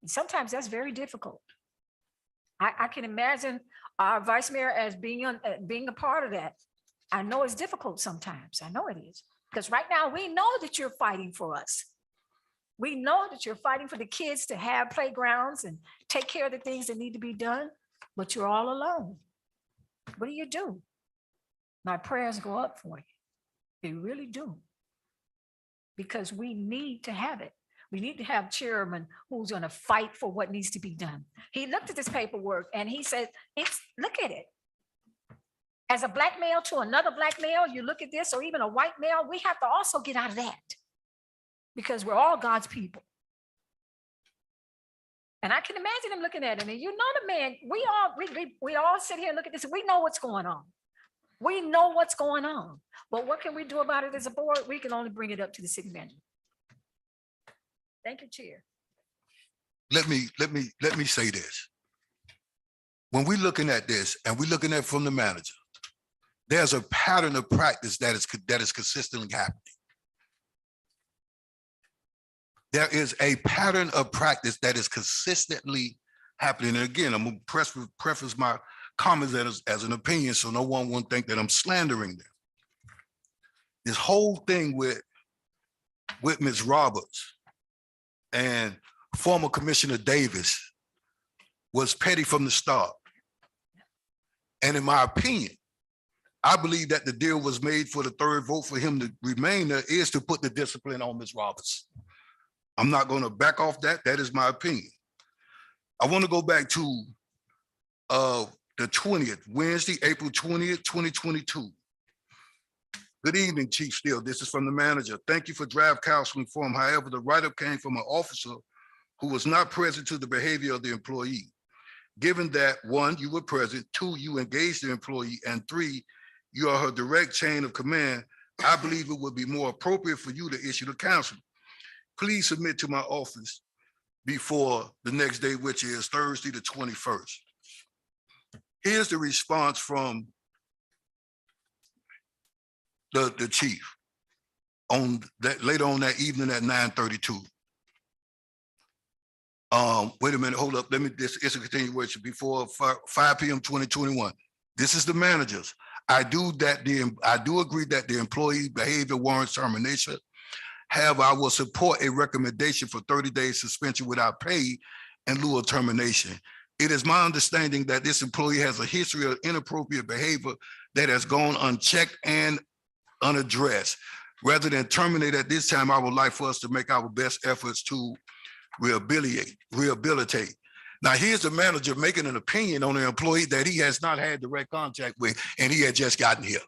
And sometimes that's very difficult. I can imagine our Vice Mayor as being a part of that. I know it's difficult sometimes. I know it is. Because right now we know that you're fighting for us. We know that you're fighting for the kids to have playgrounds and take care of the things that need to be done, but you're all alone. What do you do? My prayers go up for you. They really do. Because we need to have it. We need to have chairman who's going to fight for what needs to be done. He looked at this paperwork and he said, look at it. As a black male to another black male, you look at this, or even a white male, we have to also get out of that. Because we're all God's people. And I can imagine him looking at him, and you know the man, we all sit here and look at this, and we know what's going on. We know what's going on. But what can we do about it as a board? We can only bring it up to the city manager. Thank you, Chair. Let me say this. When we're looking at this and we're looking at it from the manager, there's a pattern of practice that is consistently happening. There is a pattern of practice that is consistently happening. And again, I'm going to preface my comments as an opinion so no one won't think that I'm slandering them. This whole thing with Ms. Roberts and former Commissioner Davis was petty from the start. And in my opinion, I believe that the deal was made for the 3rd vote for him to remain there is to put the discipline on Ms. Roberts. I'm not going to back off that. That is my opinion. I want to go back to the 20th, Wednesday, April 20th, 2022. Good evening, Chief Steele. This is from the manager. Thank you for draft counseling form. However, the write-up came from an officer who was not present to the behavior of the employee. Given that, one, you were present, two, you engaged the employee, and three, you are her direct chain of command, I believe it would be more appropriate for you to issue the counseling. Please submit to my office before the next day, which is Thursday, the 21st. Here's the response from the chief on that later on that evening at 9:32. Wait a minute, hold up. This is a continuation before 5 p.m. 2021. This is the managers. I do agree that the employee behavior warrants termination. However, I will support a recommendation for 30 days suspension without pay in lieu of termination. It is my understanding that this employee has a history of inappropriate behavior that has gone unchecked and unaddressed. Rather than terminate at this time, I would like for us to make our best efforts to rehabilitate. Now, here's the manager making an opinion on an employee that he has not had direct contact with, and he had just gotten here.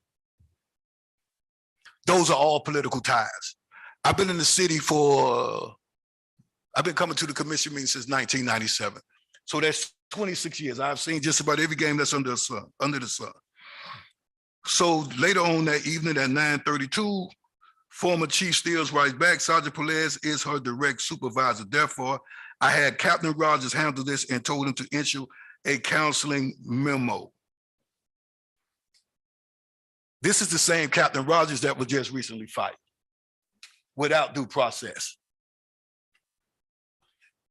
Those are all political ties. I've been in the city I've been coming to the commission meeting since 1997. So that's 26 years. I've seen just about every game that's under the sun. So later on that evening at 9:32, former Chief Steele writes back, Sergeant Perez is her direct supervisor. Therefore, I had Captain Rogers handle this and told him to issue a counseling memo. This is the same Captain Rogers that was just recently fired without due process.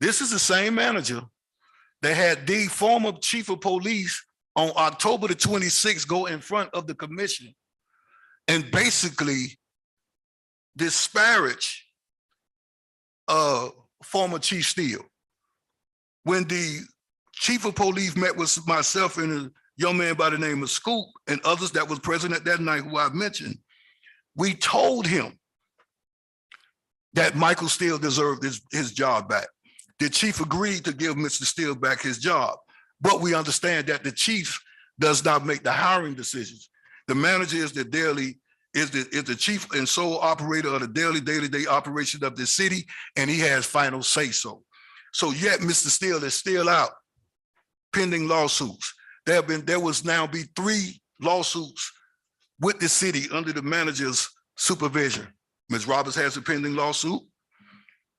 This is the same manager that had the former chief of police on October the 26th go in front of the commission and basically disparage former Chief Steele. When the chief of police met with myself and a young man by the name of Scoop and others that was present at that night who I mentioned, we told him that Michael Steele deserved his job back. The chief agreed to give Mr. Steele back his job, but we understand that the chief does not make the hiring decisions. The manager is the chief and sole operator of the day-to-day operation of the city, and he has final say so. So yet Mr. Steele is still out pending lawsuits. There was now be 3 lawsuits with the city under the manager's supervision. Ms. Roberts has a pending lawsuit.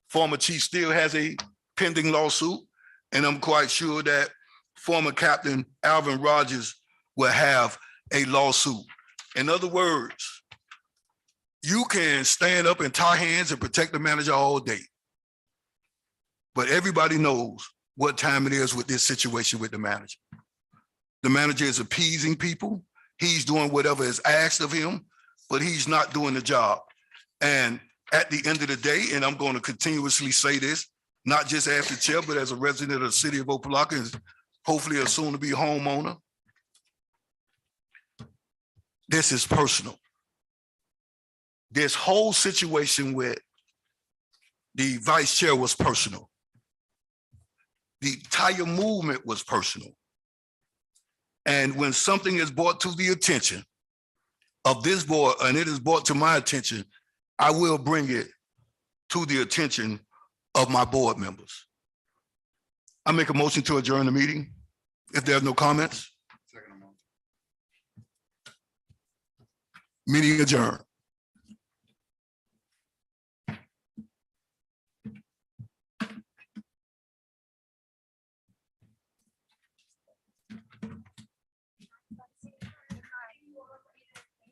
Former Chief Steele has a pending lawsuit, and I'm quite sure that former Captain Alvin Rogers will have a lawsuit. In other words, you can stand up and tie hands and protect the manager all day, but everybody knows what time it is with this situation with the manager. The manager is appeasing people. He's doing whatever is asked of him, but he's not doing the job. And at the end of the day, and I'm going to continuously say this, not just as the chair, but as a resident of the city of Opa-locka, and hopefully a soon-to-be homeowner, this is personal. This whole situation with the vice chair was personal. The entire movement was personal. And when something is brought to the attention of this board, and it is brought to my attention, I will bring it to the attention of my board members. I make a motion to adjourn the meeting if there are no comments. Meeting adjourned.